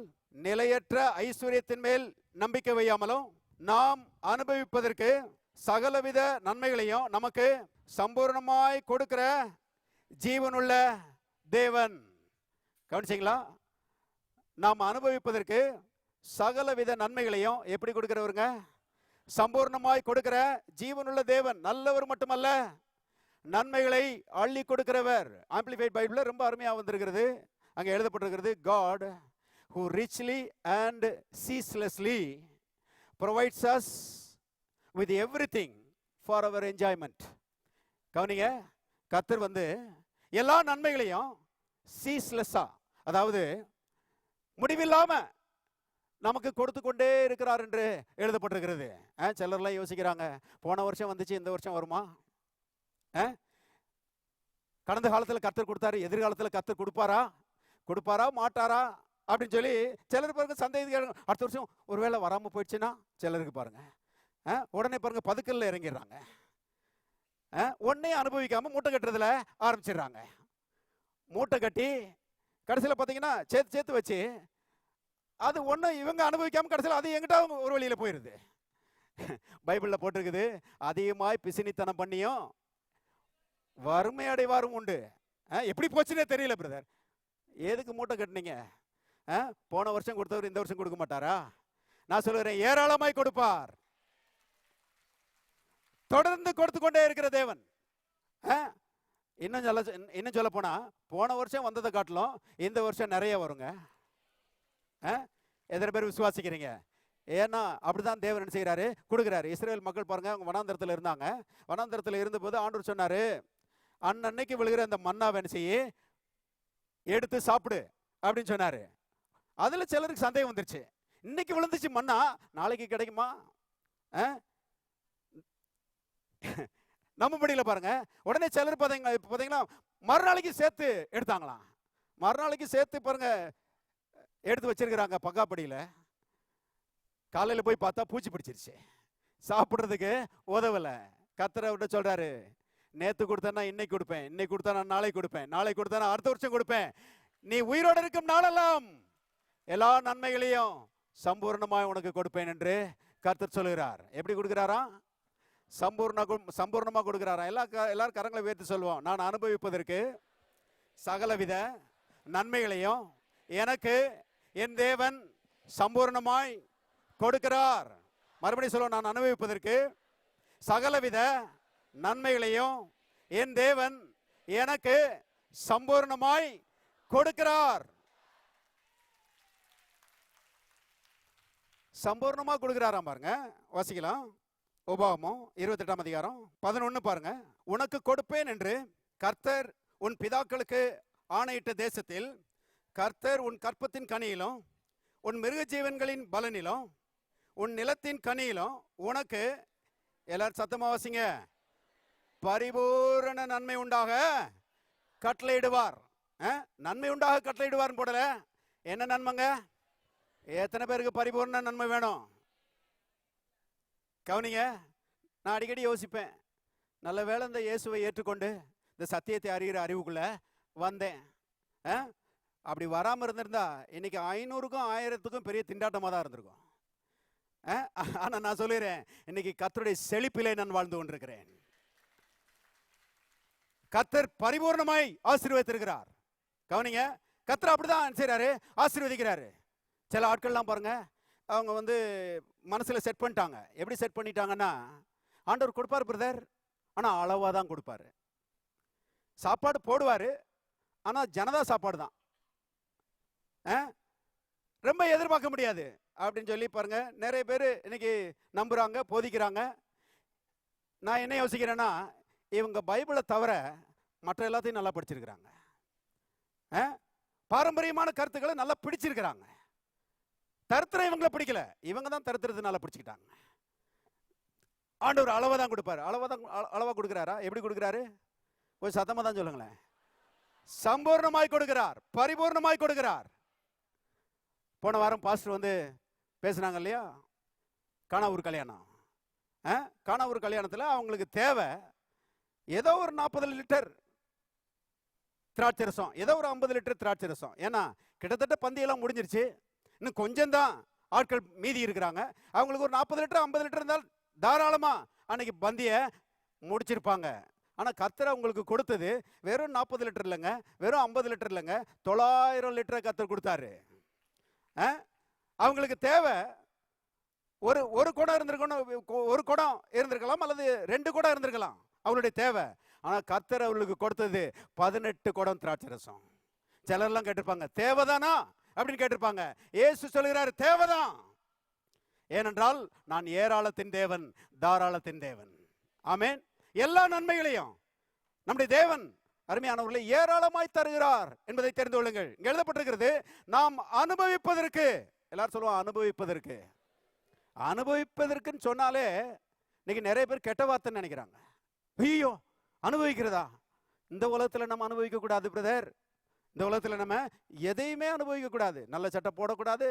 நிலையற்ற ஐஸ்வர்யத்தின் மேல் நம்பிக்கை வையாமலும் நாம் அனுபவிப்பதற்கு சகலவித நன்மைகளையும் நமக்கு சம்பூர்ணமாய் கொடுக்கிற ஜீவனுள்ள தேவன். கவனிச்சிங்களா? நாம் அனுபவிப்பதற்கு சகலவித நன்மைகளையும் எப்படி கொடுக்கிறவருங்க? சம்பூர்ணமாய் கொடுக்கிற ஜீவனுள்ள தேவன். நல்லவர் மட்டுமல்ல, நன்மைகளை அள்ளி கொடுக்கிறவர். ஆம்பிளிஃபைட் பைபிள்ல ரொம்ப அருமையாக வந்திருக்கிறது. அங்கே எழுதப்பட்டிருக்கிறது, God who richly and ceaselessly provides us with everything for our enjoyment. கவனிங்க, கர்த்தர் வந்து எல்லா நன்மைகளையும் சீஸ்லெஸ்ஸா, அதாவது முடிவில்லாம நமக்கு கொடுத்து கொண்டே இருக்கிறார் என்று எழுதப்பட்டிருக்கிறது. சிலர்லாம் யோசிக்கிறாங்க, போன வருஷம் வந்துச்சு, இந்த வருஷம் வருமா? கடந்த காலத்தில் கர்த்தர் கொடுத்தாரு, எதிர்காலத்தில் கர்த்தர் கொடுப்பாரா மாட்டாரா அப்படின்னு சொல்லி சிலர் பாருங்க சந்தேகம். அடுத்த வருஷம் ஒருவேளை வராமல் போயிடுச்சுன்னா சிலருக்கு பாருங்க உடனே பாருங்க பதுக்கல்ல இறங்கிடுறாங்க. ஒன்னே அனுபவிக்காம மூட்டை கட்டுறதுல ஆரம்பிச்சிடுறாங்க. மூட்டை கட்டி கடைசியில் பார்த்தீங்கன்னா சேர்த்து வச்சு அது ஒன்று இவங்க அனுபவிக்காம கடைசியில் அது எங்கிட்ட ஒரு வழியில் போயிடுது. பைபிளில் போட்டிருக்குது, அதிகமாய் பிசினித்தனம் பண்ணியும் வறுமை அடைவாரும் உண்டு. எப்படி போச்சுன்னே தெரியல பிரதர். எதுக்கு மூட்டை கட்டினீங்க? போன வருஷம் கொடுத்தவர் இந்த வருஷம் கொடுக்க மாட்டாரா? நான் சொல்லுறேன், ஏராளமாய் கொடுப்பார். தொடர்ந்து கொடுத்து கொண்டே இருக்கிற தேவன். இன்னும் சொல்ல போனா போன வருஷம் வந்ததை காட்டிலும் இந்த வருஷம் நிறைய வருங்க. எத்தனை பேர் விசுவாசிக்கிறீங்க? ஏன்னா அப்படிதான் தேவன் என்ன செய்யறாரு, கொடுக்குறாரு. இஸ்ரேல் மக்கள் பாருங்க, அவங்க வனாந்தரத்தில் இருந்தாங்க. வனாந்தரத்தில் இருந்தபோது ஆண்டவர் சொன்னாரு, அன்னைக்கு விழுகிற அந்த மன்னாவை என்ன செய்ய எடுத்து சாப்பிடு அப்படின்னு சொன்னாரு. அதுல சிலருக்கு சந்தேகம் வந்துருச்சு, இன்னைக்கு விழுந்துச்சு மன்னா நாளைக்கு கிடைக்குமா? நம்பும்படியில் பாருங்க. உடனே சிலர் பார்த்தீங்களா மறுநாளைக்கு சேர்த்து எடுத்தாங்களாம். மறுநாளைக்கு சேர்த்து பாருங்க எடுத்து வச்சிருக்கிறாங்க பக்காப்படியில். காலையில் போய் பார்த்தா பூச்சி பிடிச்சிருச்சு, சாப்பிட்றதுக்கு உதவலை. கர்த்தர் விட சொல்றாரு, நேற்று கொடுத்தா இன்னைக்கு கொடுப்பேன், இன்னைக்கு கொடுத்தா நான் நாளைக்கு கொடுப்பேன், நாளைக்கு கொடுத்தா நான் அடுத்த வருஷம் கொடுப்பேன். நீ உயிரோடு இருக்கும் நாளெல்லாம் எல்லா நன்மைகளையும் சம்பூர்ணமாய் உனக்கு கொடுப்பேன் என்று கர்த்தர் சொல்லுகிறார். எப்படி கொடுக்கிறாரா? சம்பூர்ணமா கொடுக்கிறாரா? எல்லாரும் கரங்களை உயர்த்தி சொல்லுவோம், நான் அனுபவிப்பதற்கு சகலவித நன்மைகளையும் எனக்கு என் தேவன் சம்பூர்ணமாய் கொடுக்கிறார். மறுபடியும் சொல்லுவோம், நான் அனுபவிப்பதற்கு சகலவித நன்மைகளையும் என் தேவன் எனக்கு சம்பூர்ணமாய் கொடுக்கிறார். சம்பூர்ணமா கொடுக்கிறாராம் பாருங்க. வாசிக்கலாம், உபாகமம் 28ஆம் அதிகாரம் 11 பாருங்க. உனக்கு கொடுப்பேன் என்று கர்த்தர் உன் பிதாக்களுக்கு ஆணையிட்ட தேசத்தில் கர்த்தர் உன் கற்பத்தின் கனியிலும் உன் மிருக ஜீவன்களின் பலனிலும் உன் நிலத்தின் கனியிலும் உனக்கு, எல்லாரும் சத்தமா வாசிங்க, பரிபூரண நன்மை உண்டாக கட்டளையிடுவார். நன்மை உண்டாக கட்டளையிடுவார் போடல. என்ன நன்மைங்க? எத்தனை பேருக்கு பரிபூர்ண நன்மை வேணும்? கவனிங்க. நான் அடிக்கடி யோசிப்பேன், நல்ல வேளை இந்த இயேசுவை ஏற்றுக்கொண்டு இந்த சத்தியத்தை அறிகிற அறிவுக்குள்ள வந்தேன். அப்படி வராமல் இருந்திருந்தா இன்னைக்கு 500க்கும் 1000த்துக்கும் பெரிய திண்டாட்டமாக தான் இருந்திருக்கும். ஆனால் நான் சொல்லுறேன், இன்னைக்கு கர்த்தருடைய செழிப்பிலே நான் வாழ்ந்து கொண்டிருக்கிறேன். கர்த்தர் பரிபூர்ணமாய் ஆசீர்வதித்திருக்கிறார். கவனிங்க, கர்த்தர் அப்படிதான் செய்றாரு, ஆசீர்வதிக்கிறாரு. சில ஆட்கள்லாம் பாருங்க, அவங்க மனசுல செட் பண்ணிட்டாங்க. எப்படி செட் பண்ணிட்டாங்கன்னா, ஆண்டவர் கொடுப்பார் பிரதர், ஆனா அளவா தான் கொடுப்பாரு. சாப்பாடு போடுவாரு, ஆனா ஜனதா சாப்பாடு தான், ரொம்ப எதிர்பார்க்க முடியாது அப்படின்னு சொல்லி பாருங்க நிறைய பேர் இன்னைக்கு நம்புறாங்க, போதிக்கிறாங்க. நான் என்ன யோசிக்கிறேன்னா, இவங்க பைபிளை தவிர மற்ற எல்லாத்தையும் நல்லா படிச்சிருக்கிறாங்க, பாரம்பரியமான கருத்துக்களை நல்லா பிடிச்சிருக்கிறாங்க. தருத்திரம் இவங்களை பிடிக்கல, இவங்க தான் தருத்திரத்தை நல்லா பிடிச்சிக்கிட்டாங்க. ஆண்டவர் அளவா தான் கொடுப்பாரு. அளவா கொடுக்கிறாரா? எப்படி கொடுக்கிறாரு? ஒரு சத்தமா தான் சொல்லுங்களேன். சம்பூர்ணமாய் கொடுக்கிறார், பரிபூர்ணமாய் கொடுக்கிறார். போன வாரம் பாஸ்டர் பேசினாங்க இல்லையா, கானாவூர் கல்யாணம். கானாவூர் கல்யாணத்தில் அவங்களுக்கு தேவை ஏதோ ஒரு 40 லிட்டர் திராட்சை ரசம், ஏதோ ஒரு 50 லிட்டர் திராட்சை ரசம். ஏன்னா கிட்டத்தட்ட பந்தியெல்லாம் முடிஞ்சிருச்சு, இன்னும் கொஞ்சம் தான் ஆட்கள் மீதி இருக்கிறாங்க. அவங்களுக்கு ஒரு 40 லிட்டர் 50 லிட்டர் இருந்தால் தாராளமா அன்னைக்கு பந்தியை முடிச்சிருப்பாங்க. ஆனால் கர்த்தர் அவங்களுக்கு கொடுத்தது வெறும் 40 லிட்டர் இல்லைங்க, வெறும் 50 லிட்டர் இல்லைங்க, 900 லிட்டரை கர்த்தர் கொடுத்தாரு. அவங்களுக்கு தேவை ஒரு குடம் இருந்திருக்கணும், ஒரு குடம் இருந்திருக்கலாம், அல்லது 2 குடம் இருந்திருக்கலாம் அவங்களுடைய தேவை. ஆனால் கர்த்தர் அவங்களுக்கு கொடுத்தது 18 குடம் திராட்சை ரசம். சிலர்லாம் கேட்டிருப்பாங்க, தேவைதானா அப்படின்னு கேட்டிருப்பாங்க. இயேசு சொல்கிறார், தேவைதான். ஏனென்றால் நான் ஏராளத்தின் தேவன், தாராளத்தின் தேவன். ஆமென். எல்லா நன்மைகளையும் நம்முடைய தேவன் அருமையானவர்களை ஏராளமாய் தருகிறார் என்பதை தெரிந்து கொள்ளுங்கள். இங்க எழுதப்பட்டிருக்கிறது, நாம் அனுபவிப்பதற்கு. எல்லாரும் சொல்லுவோம், அனுபவிப்பதற்கு. அனுபவிப்பதற்குன்னு சொன்னாலே இன்னைக்கு நிறைய பேர் கெட்ட வார்த்தைன்னு நினைக்கிறாங்க. ஐயோ, அனுபவிக்கிறதா? இந்த உலகத்தில் நம்ம அனுபவிக்க கூடாது பிரதர். இந்த உலகத்தில் நம்ம எதையுமே அனுபவிக்க கூடாது. நல்ல சட்டை போடக்கூடாது,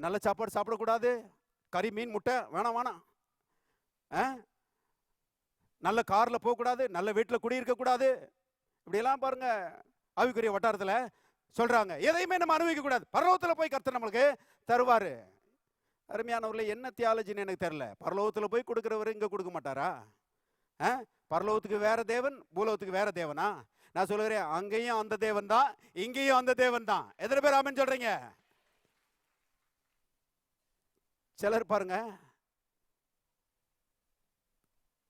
நல்ல சாப்பாடு சாப்பிடக்கூடாது, கறி மீன் முட்டை வேணாம் வேணாம், நல்ல கார்ல போகக்கூடாது, நல்ல வீட்டில் குடியிருக்க கூடாது. இப்படியெல்லாம் பாருங்க ஆவிக்குரிய வட்டாரத்தில் சொல்றாங்க. எதையுமே நம்ம அனுபவிக்க கூடாது, பரலோகத்தில் போய் கர்த்தர் நம்மளுக்கு தருவாரு. அருமையானவர்களே, என்ன தியாலஜின்னு எனக்கு தெரியல. பரலோகத்தில் போய் கொடுக்கிறவர் இங்க கொடுக்க மாட்டாரா? பரலோகத்துக்கு வேற தேவன், பூலோகத்துக்கு வேற தேவனா? நான் சொல்லுகிறேன், அங்கேயும் அந்த தேவன் தான், இங்கேயும் அந்த தேவன் தான். எத்தனை பேர் ஆமென் சொல்றீங்க? சிலர் பாருங்க,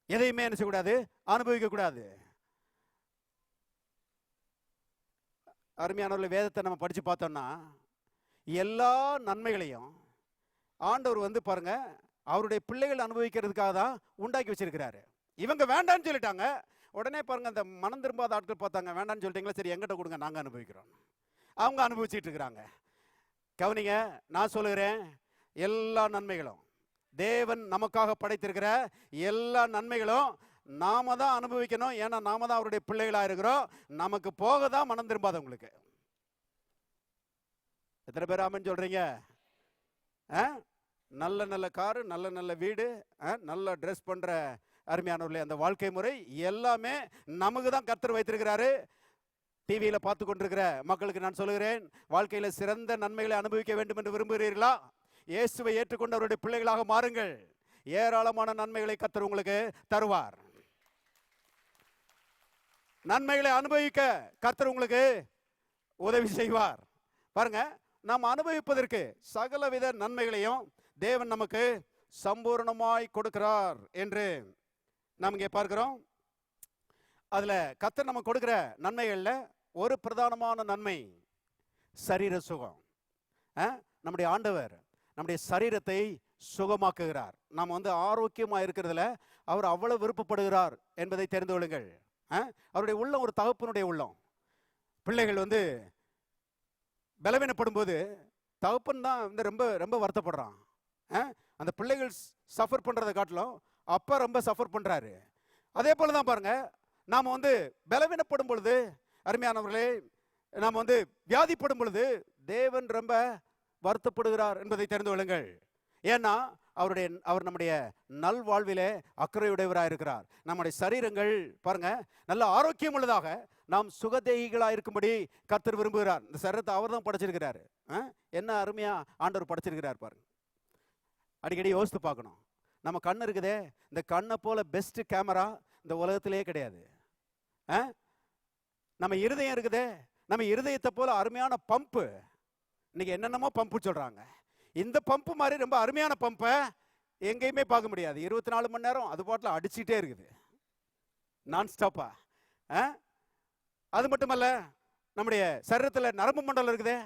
எதையுமே என்ன செய்யக்கூடாது, அனுபவிக்க கூடாது. அருமையானவர்களே, வேதத்தை நம்ம படிச்சு பார்த்தோம்னா எல்லா நன்மைகளையும் ஆண்டவர் வந்து பாருங்க அவருடைய பிள்ளைகள் அனுபவிக்கிறதுக்காக தான் உண்டாக்கி வச்சிருக்கிறாரு. இவங்க வேண்டான்னு சொல்லிட்டாங்க. உடனே பாருங்க அந்த மனம் திரும்பாத ஆட்கள் பார்த்தாங்க, வேண்டான்னு சொல்லிட்டீங்களா, சரி எங்கிட்ட கொடுங்க, நாங்க அனுபவிக்கிறோம். அவங்க அனுபவிச்சுட்டு இருக்கிறாங்க. கவனிங்க, நான் சொல்லுகிறேன், எல்லா நன்மைகளும் தேவன் நமக்காக படைத்திருக்கிற எல்லா நன்மைகளும் நாம தான் அனுபவிக்கணும். ஏன்னா நாம தான் அவருடைய பிள்ளைகளா இருக்கிறோம். நமக்கு போக தான் மனம் திரும்பாதவங்களுக்கு. எத்தனை பேர் ஆமென் சொல்றீங்க? நல்ல நல்ல காரு, நல்ல நல்ல வீடு, நல்ல ட்ரெஸ் பண்ற அருமையானவர்களே, அந்த வாழ்க்கை முறை எல்லாமே நமக்கு தான் கர்த்தர் வைத்திருக்கிறாரு. டிவியில பார்த்து கொண்டிருக்கிற மக்களுக்கு நான் சொல்லுகிறேன், வாழ்க்கையில சிறந்த நன்மைகளை அனுபவிக்க வேண்டும் என்று விரும்புகிறீர்களா? இயேசுவை ஏற்றுக்கொண்டு அவருடைய பிள்ளைகளாக மாறுங்கள். ஏராளமான நன்மைகளை கர்த்தர் உங்களுக்கு தருவார். நன்மைகளை அனுபவிக்க கர்த்தர் உங்களுக்கு உதவி செய்வார். பாருங்க, நாம் அனுபவிப்பதற்கு சகலவித நன்மைகளையும் தேவன் நமக்கு சம்பூர்ணமாய் கொடுக்கிறார் என்று நாம் இங்கே பார்க்கிறோம். அதுல கர்த்தர் நமக்கு கொடுக்கிற நன்மைகள்ல ஒரு பிரதானமான நன்மை சரீர சுகம். நம்முடைய ஆண்டவர் நம்முடைய சரீரத்தை சுகமாக்குகிறார். நாம் வந்து ஆரோக்கியமா இருக்கிறதுல அவர் அவ்வளவு விருப்பப்படுகிறார் என்பதை தெரிந்து கொள்ளுங்கள். அவருடைய உள்ளம் ஒரு தகப்பனுடைய உள்ளம். பிள்ளைகள் வந்து பலவீனப்படும் போது தகப்பன் தான் வந்து ரொம்ப ரொம்ப வருத்தப்படுறான். அந்த பிள்ளைகள் சஃபர் பண்றதை காட்டிலும் அப்பா ரொம்ப சஃபர் பண்றாரு. அதே போலதான் பாருங்க, நாம வந்து பலவீனப்படும் பொழுது, அருமையானவர்களே, நாம வந்து வியாதிப்படும் பொழுது தேவன் ரொம்ப வருத்தப்படுகிறார் என்பதை தெரிந்து கொள்ளுங்கள். ஏன்னா அவர் நம்முடைய நல்வாழ்விலே அக்கறையுடையவராக இருக்கிறார். நம்முடைய சரீரங்கள் பாருங்க நல்ல ஆரோக்கியம் உள்ளதாக நாம் சுகதேகிகளாக இருக்கும்படி கர்த்தர் விரும்புகிறார். இந்த சரீரத்தை அவர் தான் படைச்சிருக்கிறாரு. என்ன அருமையா ஆண்டவர் படைச்சிருக்கிறார் பாருங்க. அடிக்கடி யோசித்து பார்க்கணும். நம்ம கண்ணு இருக்குதே, இந்த கண்ணை போல பெஸ்ட் கேமரா இந்த உலகத்திலேயே கிடையாது. நம்ம இருதயம் இருக்குதே, நம்ம இருதயத்தை போல அருமையான பம்பு, இன்னைக்கு என்னென்னமோ பம்பு சொல்றாங்க. இந்த பம்பு மாதிரி ரொம்ப அருமையான பம்பை எங்கேயுமே பார்க்க முடியாது. 24 மணி நேரம் அது பாட்டில் அடிச்சுட்டே இருக்குது, நான் ஸ்டாப்பா. அது மட்டுமல்ல, நம்முடைய சரீரத்தில் நரம்பு மண்டலம் இருக்குதே,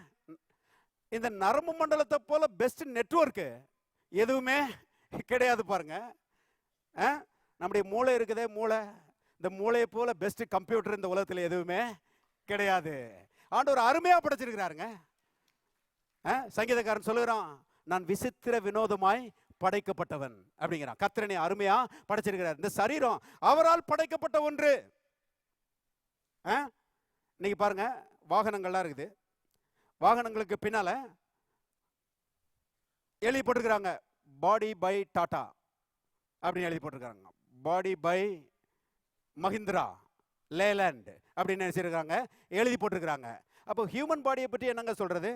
இந்த நரம்பு மண்டலத்தை போல பெஸ்ட் நெட்வொர்க்கு எதுவுமே கிடையாது பாருங்க. நம்முடைய மூளை இருக்குதே, மூளை, இந்த மூளையை போல பெஸ்ட் கம்ப்யூட்டர் இந்த உலகத்தில் எதுவுமே கிடையாது. ஆண்டவர் அருமையா படைச்சிருக்கிறாருங்க. சங்கீதக்காரன் சொல்லுகிறான், நான் விசித்திர வினோதமாய் படைக்கப்பட்டவன் அப்படிங்கிறான். கர்த்தர் அருமையா படைச்சிருக்கிறார். இந்த சரீரம் அவரால் படைக்கப்பட்ட ஒன்று. இன்னைக்கு பாருங்க, வாகனங்கள்லாம் இருக்குது. வாகனங்களுக்கு பின்னால எழுதி போட்டிருக்கிறாங்க, பாடி பை டாடா அப்படின்னு எழுதி போட்டிருக்காங்க. பாடி பை மஹிந்திரா, லேலண்ட் அப்படின்னு நினைச்சிருக்காங்க, எழுதி போட்டிருக்கிறாங்க. அப்போ ஹியூமன் பாடியை பற்றி என்னங்க சொல்றது?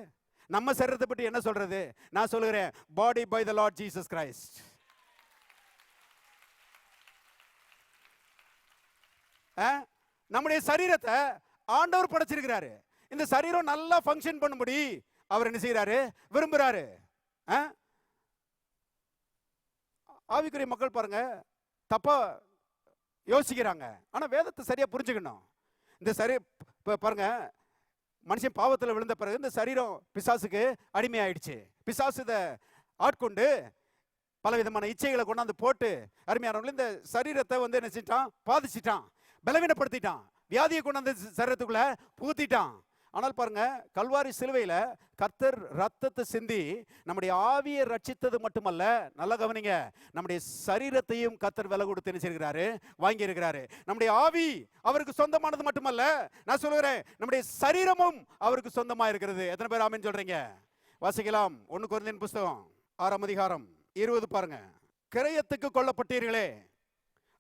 நம்ம சரீரத்தை பற்றி என்ன சொல்றது? நான் சொல்லுகிறேன், body by the Lord Jesus Christ. நம்முடைய சரீரத்தை ஆண்டவர் படைச்சிருக்கிறாரு. இந்த சரீரம் நல்லா ஃபங்க்ஷன் பண்ணும்படி அவர் என்ன செய்யறாரு, விரும்புறாரு. ஆவிக்குரிய மக்கள் பாருங்க தப்பா யோசிக்கிறாங்க. ஆனா வேதத்தை சரியா புரிஞ்சுக்கணும். இந்த சரி பாருங்க, மனுஷன் பாவத்தில் விழுந்த பிறகு இந்த சரீரம் பிசாசுக்கு அடிமையாயிடுச்சு. பிசாசு இதை ஆட்கொண்டு பல விதமான இச்சைகளை கொண்டாந்து போட்டு அருமையானவர்கள் இந்த சரீரத்தை வந்து என்ன செஞ்சிட்டான், பாதிச்சிட்டான், பலவீனப்படுத்திட்டான், வியாதியை கொண்டாந்து சரீரத்துக்குள்ள புகுத்திட்டான். ஆனால் பாருங்க, கல்வாரி சிலுவையில கர்த்தர் ரத்தத்தை சிந்தி நம்முடைய ஆவியை ரட்சித்தது மட்டுமல்ல, நல்ல கவனிங்க, நம்முடைய சரீரத்தையும் கர்த்தர் விலை கொடுத்து என்ன செய்கிறாரு, வாங்கி இருக்கிறாரு. நம்முடைய ஆவி அவருக்கு சொந்தமானது மட்டுமல்ல, நான் சொல்லுகிறேன், நம்முடைய சரீரமும் அவருக்கு சொந்தமா இருக்கிறது. எத்தனை பேர் ஆமென் சொல்றீங்க? வாசிக்கலாம், 1 கொரிந்தியர் புஸ்தகம் 6ஆம் அதிகாரம் 20 பாருங்க. கிரயத்துக்கு கொல்லப்பட்டீர்களே,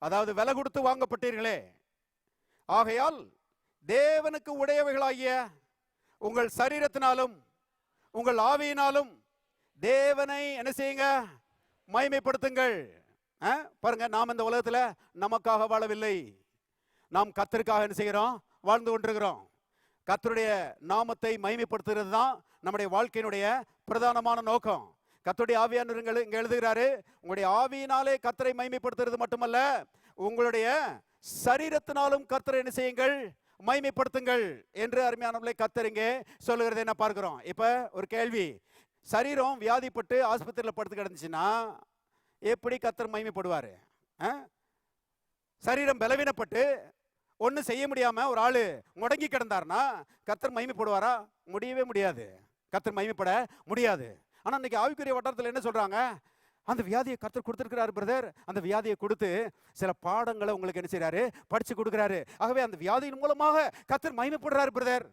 அதாவது விலை கொடுத்து வாங்கப்பட்டீர்களே, ஆகையால் தேவனுக்கு உடையவைகளாகிய உங்கள் சரீரத்தினாலும் உங்கள் ஆவியினாலும் தேவனை என்ன செய்யுங்க, மகிமைப்படுத்துங்கள். பாருங்க, நாம் இந்த உலகத்துல நமக்காக வாழவில்லை. நாம் கர்த்தருக்காக என்ன செய்கிறோம்? வாழ்ந்து கொண்டிருக்கிறோம். கர்த்தருடைய நாமத்தை மகிமைப்படுத்துகிறது தான் நம்முடைய வாழ்க்கையினுடைய பிரதானமான நோக்கம். கர்த்தருடைய ஆவியானவர் இங்க எழுதுகிறாரு, உங்களுடைய ஆவியினாலே கர்த்தரை மகிமைப்படுத்துறது மட்டுமல்ல, உங்களுடைய சரீரத்தினாலும் கர்த்தரை என்ன செய்யுங்கள்? மகிமைப்படுத்துங்கள் என்று அருமையானவர்களை கர்த்தர் இங்கே சொல்லுகிறது என்ன பார்க்கிறோம். இப்ப ஒரு கேள்வி, சரீரம் வியாதிப்பட்டு ஆஸ்பத்திரியில் படுத்து கிடந்துச்சுன்னா எப்படி கர்த்தர் மகிமைப்படுவாரு? சரீரம் பலவீனப்பட்டு ஒன்றும் செய்ய முடியாம ஒரு ஆளு முடங்கி கிடந்தார்னா கர்த்தர் மகிமைப்படுவாரா? முடியவே முடியாது. கர்த்தர் மகிமைப்பட முடியாது. ஆனா இன்னைக்கு ஆவிக்குரிய வட்டாரத்தில் என்ன சொல்றாங்க? அந்த வியாதியை கர்த்தர் கொடுத்திருக்கிறாரு பிரதர், அந்த வியாதியை கொடுத்து சில பாடங்களை உங்களுக்கு என்ன செய்யறாரு? படிச்சு கொடுக்கிறாரு. ஆகவே அந்த வியாதியின் மூலமாக கர்த்தர் மகிமைப்படுறாரு பிரதர்.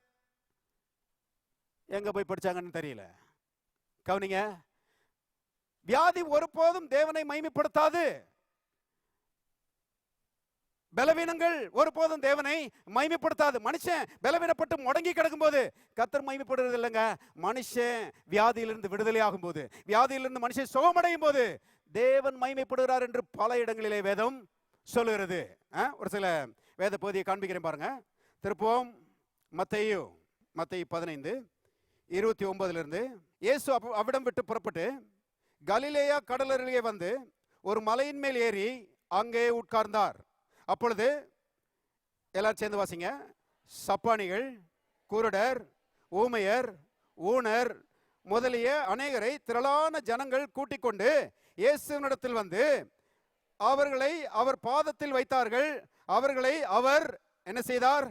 எங்க போய் படிச்சாங்கன்னு தெரியல. கவனிங்க, வியாதி ஒருபோதும் தேவனை மகிமைப்படுத்தாது. பலவீனங்கள் ஒருபோதும் தேவனை மகிமைப்படுத்தாது. மனுஷன் பலவீனப்பட்டு முடங்கி கிடக்கும் போது கர்த்தர் மகிமைப்படுறது இல்லைங்க. மனுஷன் வியாதியிலிருந்து விடுதலை ஆகும் போது, வியாதியிலிருந்து மனுஷன் சுகமடையும் போது தேவன் மகிமைப்படுகிறார் என்று பல இடங்களிலே வேதம் சொல்லுகிறது. ஒரு சில வேத பகுதியை காண்பிக்கிறேன் பாருங்க. திருப்போம் மத்தேயு 15:29 இயேசு அவ்விடம் விட்டு புறப்பட்டு கலிலேயா கடலருகே வந்து ஒரு மலையின் மேல் ஏறி அங்கே உட்கார்ந்தார். அப்பொழுது எல்லாரும் சேர்ந்து வாசிங்க. சப்பானிகள், குருடர், ஊமையர், ஊனர் முதலிய அநேகரை திரளான ஜனங்கள் கூட்டிக் கொண்டு இயேசுவினிடத்தில் வந்து அவர்களை அவர் பாதத்தில் வைத்தார்கள். அவர்களை அவர் என்ன செய்தார்?